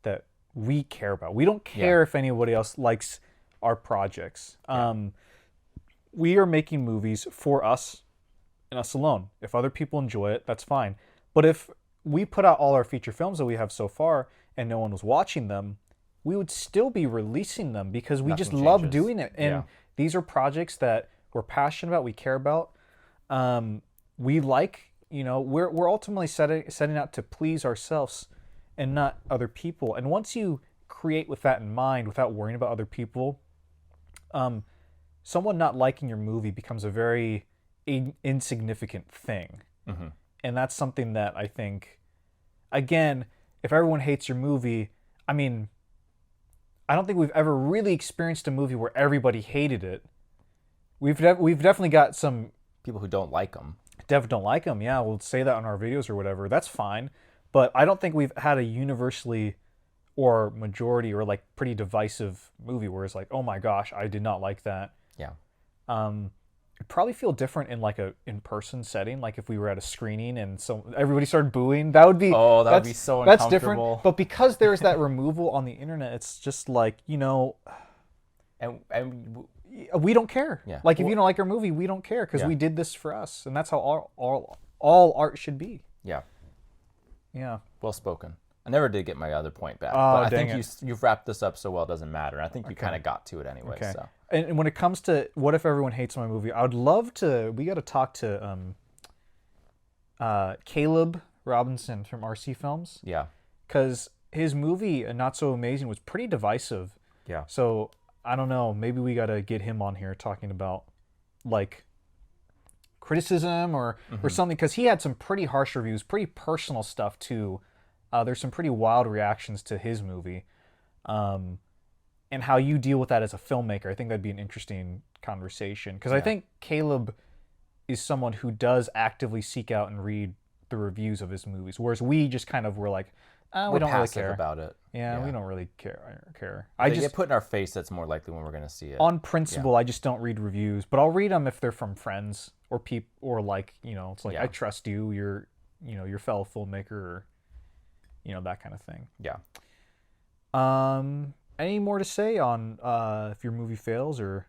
that we care about. We don't care if anybody else likes our projects. We are making movies for us and us alone. If other people enjoy it, that's fine. But if we put out all our feature films that we have so far and no one was watching them, we would still be releasing them because we just love doing it. And these are projects that we're passionate about, we care about. We like, we're ultimately setting out to please ourselves and not other people. And once you create with that in mind, without worrying about other people, someone not liking your movie becomes a very insignificant thing. Mm-hmm. And that's something that I think, again, if everyone hates your movie, I mean, I don't think we've ever really experienced a movie where everybody hated it. We've definitely got some people who don't like them. Don't like them. Yeah, we'll say that on our videos or whatever. That's fine, but I don't think we've had a universally or majority or like pretty divisive movie where it's like, oh my gosh, I did not like that. Yeah. It'd probably feel different in like a in-person setting, like if we were at a screening and so everybody started booing. That would be that would be so uncomfortable. That's different. But because there's that removal on the internet, it's just like, and we don't care. Yeah. Like if you don't like our movie, we don't care because we did this for us, and that's how all art should be. Yeah. Yeah. Well spoken. I never did get my other point back, Oh, but I dang think you've wrapped this up so well it doesn't matter. And I think you kind of got to it anyway. Okay. So. And when it comes to what if everyone hates my movie, I would love to. We got to talk to Caleb Robinson from RC Films. Yeah. Because his movie Not So Amazing was pretty divisive. Yeah. So I don't know. Maybe we got to get him on here talking about like criticism or something, because he had some pretty harsh reviews, pretty personal stuff too. There's some pretty wild reactions to his movie. And how you deal with that as a filmmaker. I think that'd be an interesting conversation. Because I think Caleb is someone who does actively seek out and read the reviews of his movies, whereas we just kind of were like, we don't really care about it. Yeah, we don't really care. They get put in our face, that's more likely when we're going to see it. On principle, I just don't read reviews, but I'll read them if they're from friends or people, or like, it's like, I trust you, you're your fellow filmmaker, or that kind of thing. Yeah. Any more to say on if your movie fails or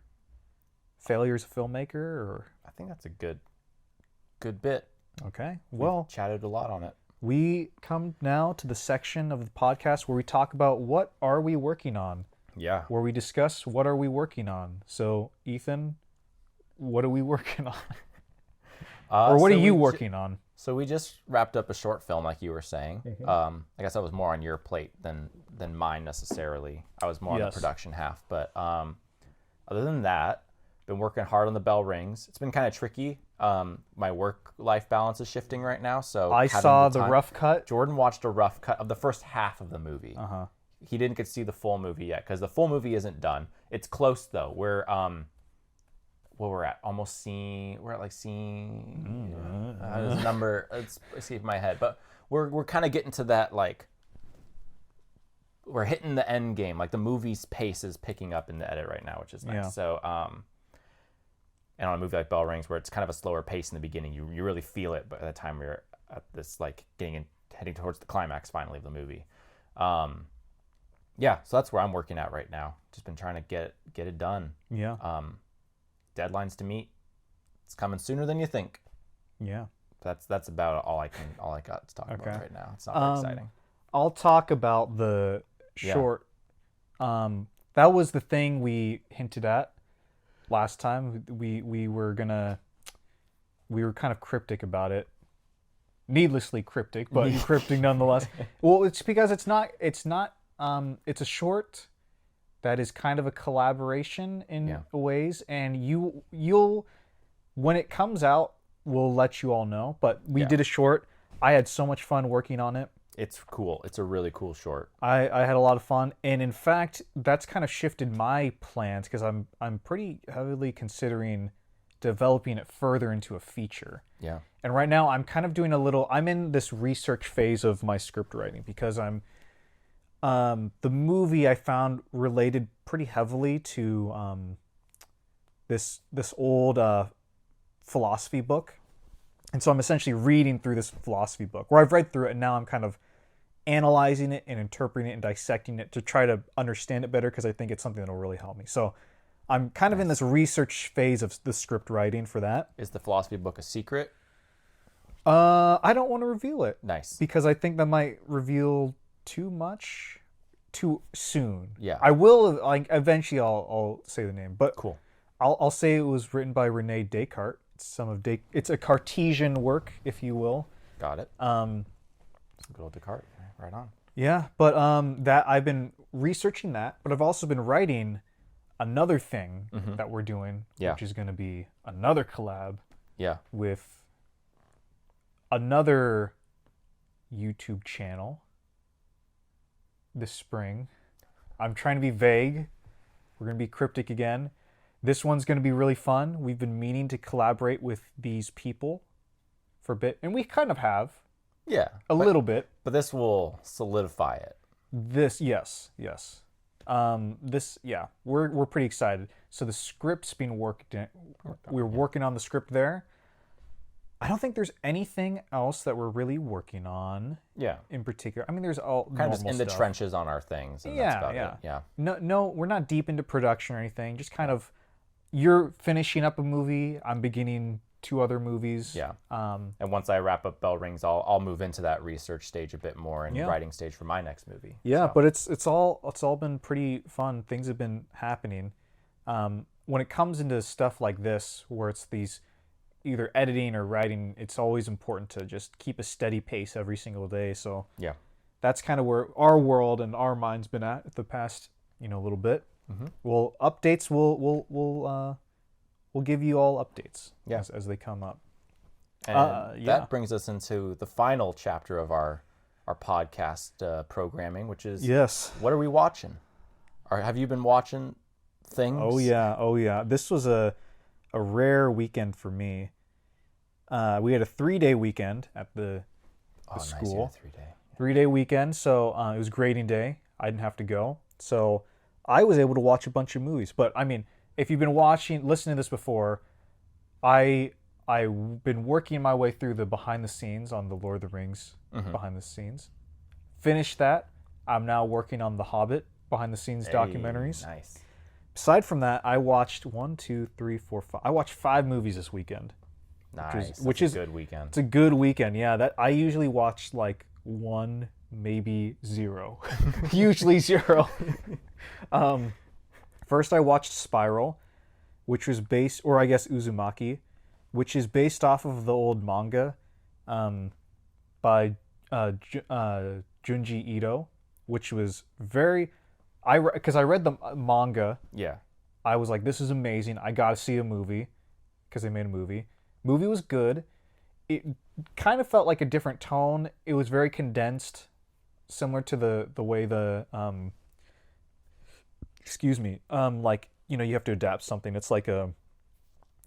failure as a filmmaker? Or I think that's a good bit. Okay. Well, we chatted a lot on it. We come now to the section of the podcast where we talk about what are we working on. Yeah. Where we discuss what are we working on. So, Ethan, what are we working on? Or what are you working on? So we just wrapped up a short film, like you were saying. Mm-hmm. I guess that was more on your plate than mine necessarily. I was more on the production half. But other than that, been working hard on The Bell Rings. It's been kind of tricky. My work-life balance is shifting right now. So I saw the rough cut. Jordan watched a rough cut of the first half of the movie. Uh-huh. He didn't get to see the full movie yet because the full movie isn't done. It's close though. We're we're at almost scene. We're at like scene. There's a number. It's escaping my head, but we're kind of getting to that, like we're hitting the end game. Like the movie's pace is picking up in the edit right now, which is nice. Yeah. So and on a movie like Bell Rings, where it's kind of a slower pace in the beginning, you really feel it. But by the time we're at this, like heading towards the climax finally of the movie. Yeah, so that's where I'm working at right now. Just been trying to get it done. Yeah. Deadlines to meet. It's coming sooner than you think. Yeah. That's about all I got to talk about right now. It's not very exciting. I'll talk about the short. That was the thing we hinted at last time. We were kind of cryptic about it. Needlessly cryptic, but cryptic nonetheless. Well, it's because it's a short that is kind of a collaboration in ways, and you'll when it comes out, we'll let you all know. But we did a short. I had so much fun working on it. It's cool. It's a really cool short. I had a lot of fun, and in fact, that's kind of shifted my plans because I'm pretty heavily considering developing it further into a feature. Yeah. And right now, I'm kind of doing I'm in this research phase of my script writing because the movie I found related pretty heavily to this old philosophy book. And so I'm essentially reading through this philosophy book where I've read through it, and now I'm kind of analyzing it and interpreting it and dissecting it to try to understand it better because I think it's something that will really help me. So I'm kind of in this research phase of the script writing for that. Is the philosophy book a secret? I don't want to reveal it. Nice. Because I think that might reveal too much too soon. Yeah. I will, eventually I'll say the name, but cool. I'll say it was written by Rene Descartes. It's a Cartesian work, if you will. Got it. Good old Descartes. Right on. Yeah, but that I've been researching that, but I've also been writing another thing that we're doing, which is going to be another collab with another YouTube channel this spring. I'm trying to be vague. We're going to be cryptic again. This one's going to be really fun. We've been meaning to collaborate with these people for a bit, and we kind of have. Yeah. A little bit. But this will solidify it. Yes. We're pretty excited. So the script's being worked in. We're working on the script there. I don't think there's anything else that we're really working on. Yeah. In particular. I mean, there's all kind of just in the stuff. trenches on our things. And that's about it. Yeah. No, we're not deep into production or anything. Just kind of, you're finishing up a movie. I'm beginning 2 other movies. Yeah. And once I wrap up Bell Rings, I'll move into that research stage a bit more and writing stage for my next movie. Yeah, but it's all been pretty fun. Things have been happening. When it comes into stuff like this, where it's these either editing or writing, it's always important to just keep a steady pace every single day. So yeah, that's kind of where our world and our mind's been at the past little bit. Mm-hmm. Well, updates we'll give you all updates as they come up. And that brings us into the final chapter of our podcast programming, which is what are we watching? Or have you been watching things? Oh yeah. This was a rare weekend for me. We had a 3-day weekend at the school. Nice, 3-day weekend, so it was grading day. I didn't have to go, so I was able to watch a bunch of movies. But I mean, if you've been listening to this before, I've been working my way through the behind the scenes on the Lord of the Rings behind the scenes. Finished that. I'm now working on the Hobbit behind the scenes documentaries. Nice. Aside from that, I watched 1, 2, 3, 4, 5. I watched 5 movies this weekend. Nice. Which is a good weekend. It's a good weekend. Yeah, that I usually watch like 1, maybe 0. Usually 0. First, I watched Spiral, which was Uzumaki, which is based off of the old manga by Junji Ito, which was because I read the manga. Yeah. I was like, this is amazing. I got to see a movie because they made a movie. Movie was good. It kind of felt like a different tone. It was very condensed, similar to the way the you have to adapt something. It's like a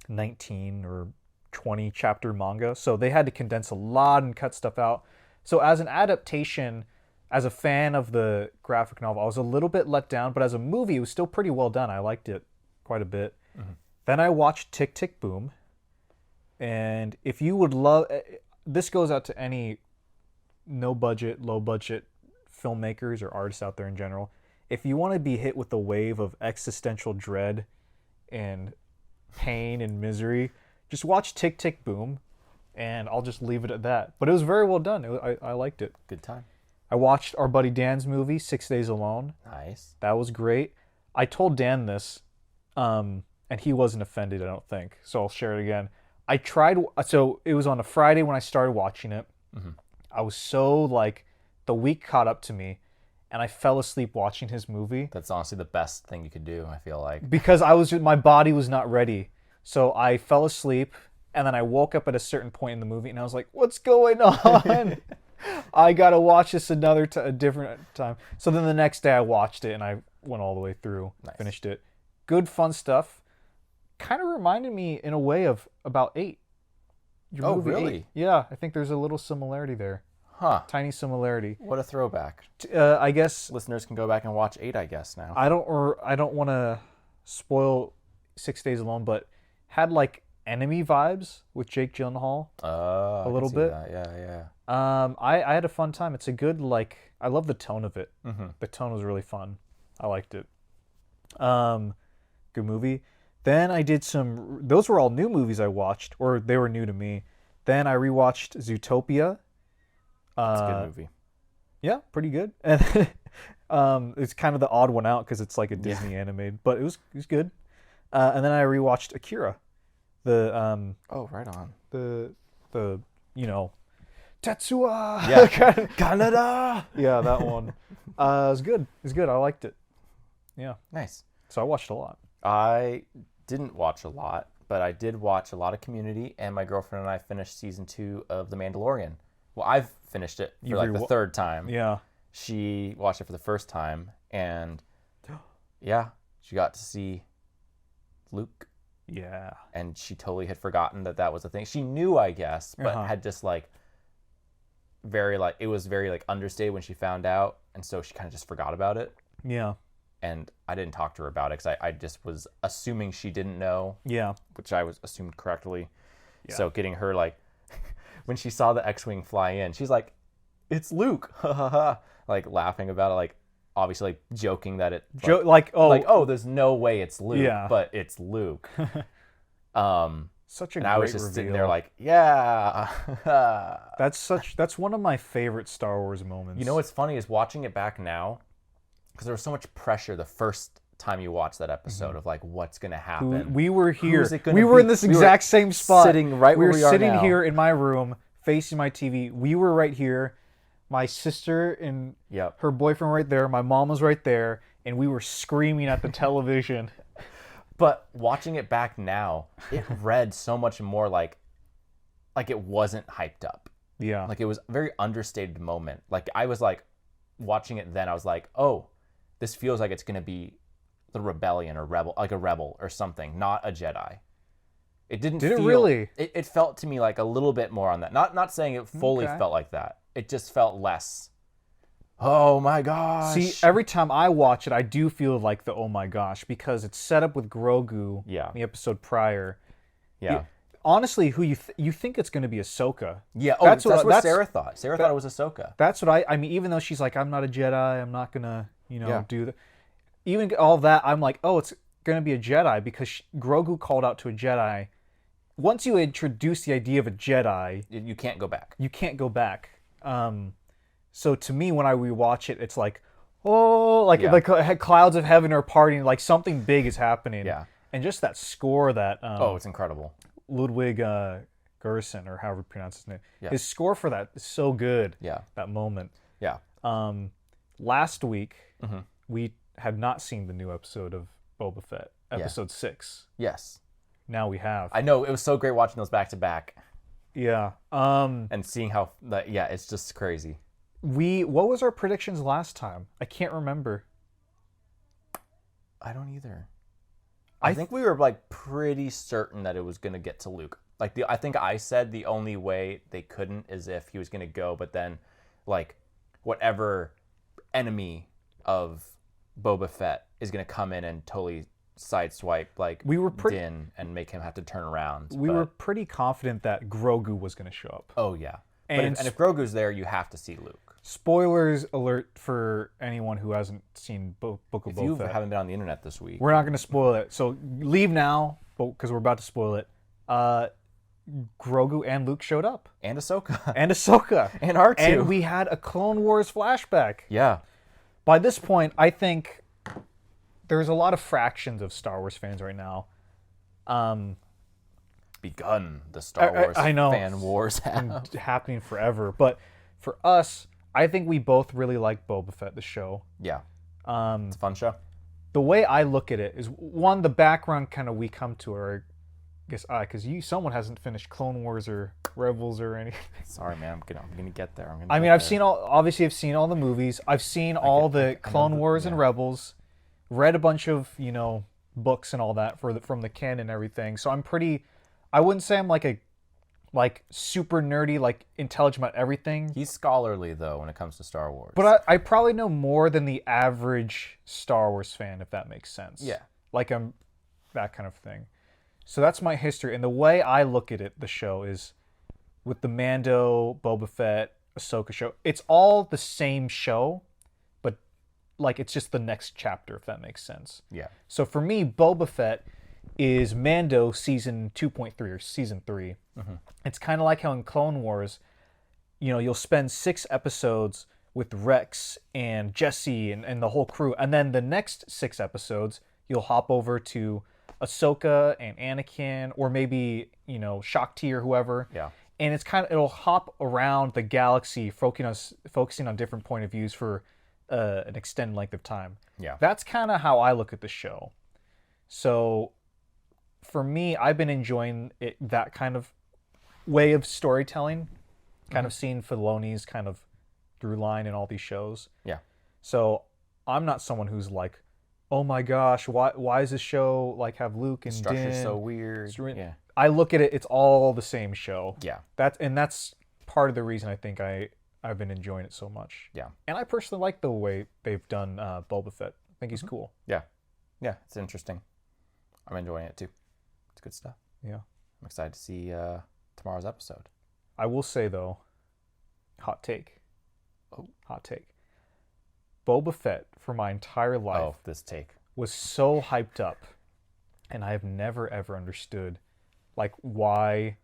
19 or 20 chapter manga, so they had to condense a lot and cut stuff out. So as an adaptation, as a fan of the graphic novel, I was a little bit let down, but as a movie, it was still pretty well done. I liked it quite a bit. Mm-hmm. Then I watched Tick, Tick, Boom. And if you would love... This goes out to any no-budget, low-budget filmmakers or artists out there in general. If you want to be hit with a wave of existential dread and pain and misery, just watch Tick, Tick, Boom. And I'll just leave it at that. But it was very well done. I liked it. Good time. I watched our buddy Dan's movie, 6 Days Alone. Nice. That was great. I told Dan this, and he wasn't offended, I don't think. So I'll share it again. So it was on a Friday when I started watching it. Mm-hmm. I was so, like, the week caught up to me, and I fell asleep watching his movie. That's honestly the best thing you could do, I feel like. Because my body was not ready. So I fell asleep, and then I woke up at a certain point in the movie, and I was like, what's going on? I gotta watch this a different time. So then the next day I watched it, and I went all the way through, finished it. Good, fun stuff. Kind of reminded me, in a way, of about 8. Oh, really? 8. Yeah, I think there's a little similarity there. Huh. Tiny similarity. What a throwback. I guess listeners can go back and watch 8, I guess, now. I don't want to spoil 6 Days Alone, but had like Enemy vibes with Jake Gyllenhaal. A little bit. That. Yeah. I had a fun time. It's a good, like, I love the tone of it. Mm-hmm. The tone was really fun. I liked it. Good movie. Then I did those were all new movies I watched, or they were new to me. Then I rewatched Zootopia. It's a good movie. Yeah, pretty good. And it's kind of the odd one out because it's like a Disney animated, but it was good. And then I rewatched Akira. Oh, right on. The Tetsuya. Yeah. Canada. Yeah, that one. It was good. It was good. I liked it. Yeah. Nice. So I watched a lot. I didn't watch a lot, but I did watch a lot of Community, and my girlfriend and I finished season 2 of The Mandalorian. Well, I've finished it for like the third time. Yeah. She watched it for the first time, and yeah, she got to see Luke. Yeah. And she totally had forgotten that was a thing. She knew, I guess, but had just like it was very like understated when she found out, and so she kind of just forgot about it. Yeah. And I didn't talk to her about it because I just was assuming she didn't know. Yeah. Which I was assumed correctly. Yeah. So getting her, like, when she saw the X-Wing fly in, she's like, it's Luke. Like, laughing about it, like, obviously, like, joking that there's no way it's Luke, but it's Luke. Such a and great I was just reveal. sitting there like, yeah. That's one of my favorite Star Wars moments. You know what's funny is watching it back now, because there was so much pressure the first time you watched that episode of like what's gonna happen. We were here. We were in this exact same spot. Sitting right where we are sitting now. here in my room, facing my TV. We were right here. My sister and her boyfriend right there. My mom was right there, and we were screaming at the television. But watching it back now, it read so much more like it wasn't hyped up. Yeah. Like it was a very understated moment. Like I was like watching it then, I was like, oh, this feels like it's gonna be the rebellion or rebel, like a rebel or something, not a Jedi. It didn't. Did it really? It felt to me like a little bit more on that. Not saying it fully felt like that. It just felt less. Oh my gosh! See, every time I watch it, I do feel like the oh my gosh because it's set up with Grogu. Yeah. In the episode prior. Yeah. Honestly, who you think it's going to be Ahsoka? Yeah. Oh, that's what Sarah thought. Sarah thought it was Ahsoka. That's what I mean. Even though she's like, I'm not a Jedi. I'm not gonna do that. Even all that, I'm like, oh, it's gonna be a Jedi because Grogu called out to a Jedi. Once you introduce the idea of a Jedi, you can't go back. You can't go back. So to me, when I rewatch it, it's like, oh, like clouds of heaven are parting, like something big is happening. Yeah. And just that score that it's incredible. Ludwig Göransson, or however you pronounce his name. Yeah. His score for that is so good. Yeah. That moment. Yeah. Last week we had not seen the new episode of Boba Fett, episode 6. Yes. Now we have. I know, it was so great watching those back to back. Yeah. And seeing how it's just crazy. What was our predictions last time? I can't remember. I don't either. I think we were like pretty certain that it was going to get to Luke. Like I think I said the only way they couldn't is if he was going to go, but then like whatever enemy of Boba Fett is going to come in and totally sideswipe like Din and make him have to turn around. We were pretty confident that Grogu was going to show up. Oh yeah. And if Grogu's there, you have to see Luke. Spoilers alert for anyone who hasn't seen Book of Boba Fett. If you haven't been on the internet this week. We're not going to spoil it. So leave now, because we're about to spoil it. Grogu and Luke showed up. And Ahsoka. And Ahsoka. And R2. And we had a Clone Wars flashback. Yeah. By this point, I think there's a lot of fractions of Star Wars fans right now. Begun the Star Wars I know. fan wars have. Happening forever. But for us, I think we both really like Boba Fett, the show. Yeah. It's a fun show. The way I look at it is, one, the background kind of we come to, or I guess because someone hasn't finished Clone Wars or Rebels or anything. Sorry, man. I'm gonna get there. I've seen all the movies. I've seen all the Clone Wars and Rebels. Read a bunch of books and all that from the canon and everything. So I'm pretty. I wouldn't say I'm like super nerdy, like intelligent about everything. He's scholarly though when it comes to Star Wars. But I probably know more than the average Star Wars fan, if that makes sense. Yeah. Like I'm that kind of thing. So that's my history. And the way I look at it, the show is with the Mando, Boba Fett, Ahsoka show. It's all the same show, but like it's just the next chapter, if that makes sense. Yeah. So for me, Boba Fett is Mando season 2.3 or season 3. Mm-hmm. It's kind of like how in Clone Wars, you'll spend 6 episodes with Rex and Jesse and the whole crew. And then the next 6 episodes, you'll hop over to Ahsoka and Anakin, or maybe, Shakti or whoever. Yeah. And it'll hop around the galaxy, focusing on different point of views for an extended length of time. Yeah. That's kind of how I look at the show. So for me, I've been enjoying that kind of way of storytelling, kind of seeing Filoni's kind of through line in all these shows. Yeah. So I'm not someone who's like, oh my gosh, why is this show like have Luke and The structure's Din? so weird. Yeah. I look at it, it's all the same show. Yeah. That's part of the reason I think I've been enjoying it so much. Yeah. And I personally like the way they've done Boba Fett. I think he's cool. Yeah. Yeah. It's interesting. I'm enjoying it too. It's good stuff. Yeah. I'm excited to see tomorrow's episode. I will say though, hot take. Oh. Hot take. Boba Fett for my entire life Oh, this take. was so hyped up, and I have never ever understood like why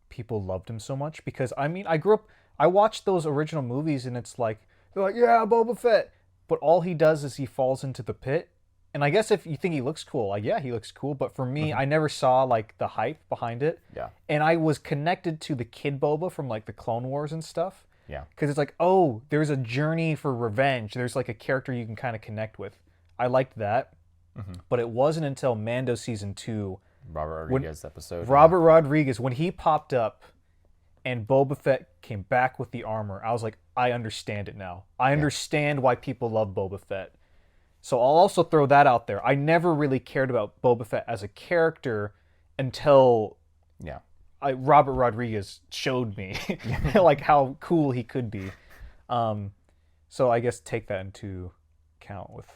people loved him so much. Because I watched those original movies and it's like they're like, yeah, Boba Fett, but all he does is he falls into the pit. And I guess if you think he looks cool, like yeah, he looks cool, but for me, I never saw like the hype behind it. Yeah. And I was connected to the kid Boba from like the Clone Wars and stuff. Yeah. Because it's like, oh, there's a journey for revenge. There's like a character you can kind of connect with. I liked that. Mm-hmm. But it wasn't until Mando season 2, Robert Rodriguez episode. Robert Rodriguez, when he popped up and Boba Fett came back with the armor, I was like, I understand it now. I understand why people love Boba Fett. So I'll also throw that out there. I never really cared about Boba Fett as a character until Robert Rodriguez showed me like how cool he could be. So I guess take that into account with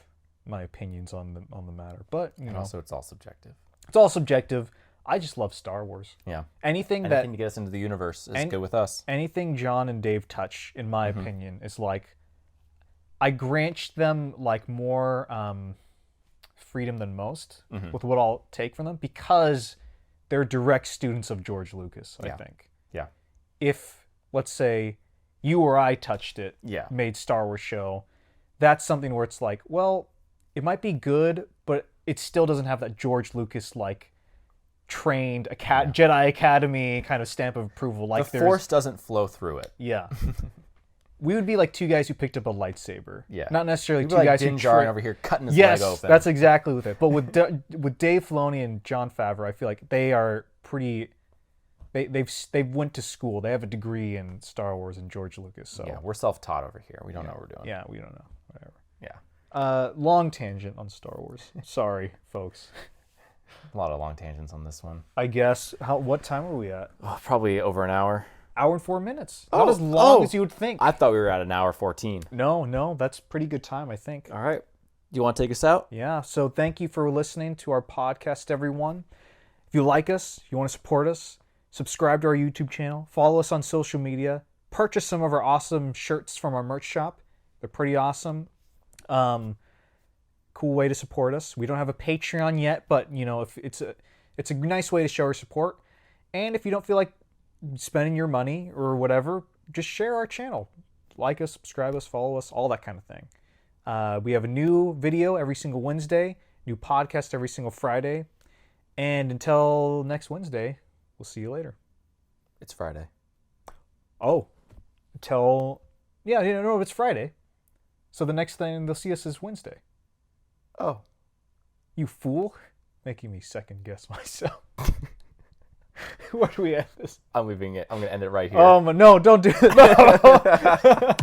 my opinions on the matter. But also it's all subjective. It's all subjective. I just love Star Wars. Yeah. Anything to get us into the universe is good with us. Anything John and Dave touch, in my opinion, is like I grant them like more freedom than most with what I'll take from them, because they're direct students of George Lucas, I think. Yeah. If, let's say, you or I touched it, made Star Wars show, that's something where it's like, well, it might be good, but it still doesn't have that George Lucas like trained Jedi Academy kind of stamp of approval. Like the Force doesn't flow through it. Yeah. We would be like two guys who picked up a lightsaber. Yeah. Not necessarily two like guys Din who Djarin over here cutting his leg open. Yes, that's exactly with it. But with Dave Filoni and Jon Favreau, I feel like they are pretty. They've went to school. They have a degree in Star Wars and George Lucas. So yeah, we're self-taught over here. We don't know what we're doing. Yeah, we don't know. Whatever. Yeah. Long tangent on Star Wars. Sorry, folks. A lot of long tangents on this one. I guess. What time are we at? Oh, probably over an hour. Hour and 4 minutes. Not as long as you would think. I thought we were at an hour 14. No, that's pretty good time, I think. All right. Do you want to take us out? Yeah, so thank you for listening to our podcast, everyone. If you like us, you want to support us, subscribe to our YouTube channel, follow us on social media, purchase some of our awesome shirts from our merch shop. They're pretty awesome. Cool way to support us. We don't have a Patreon yet, but if it's a nice way to show our support. And if you don't feel like spending your money or whatever, just share our channel. Like us, subscribe us, follow us, all that kind of thing. We have a new video every single Wednesday, new podcast every single Friday. And until next Wednesday, we'll see you later. It's Friday. Oh, it's Friday. So the next thing they'll see us is Wednesday. Oh. You fool. Making me second guess myself. Where do we end this? I'm leaving it. I'm going to end it right here. Oh, no, don't do it. No.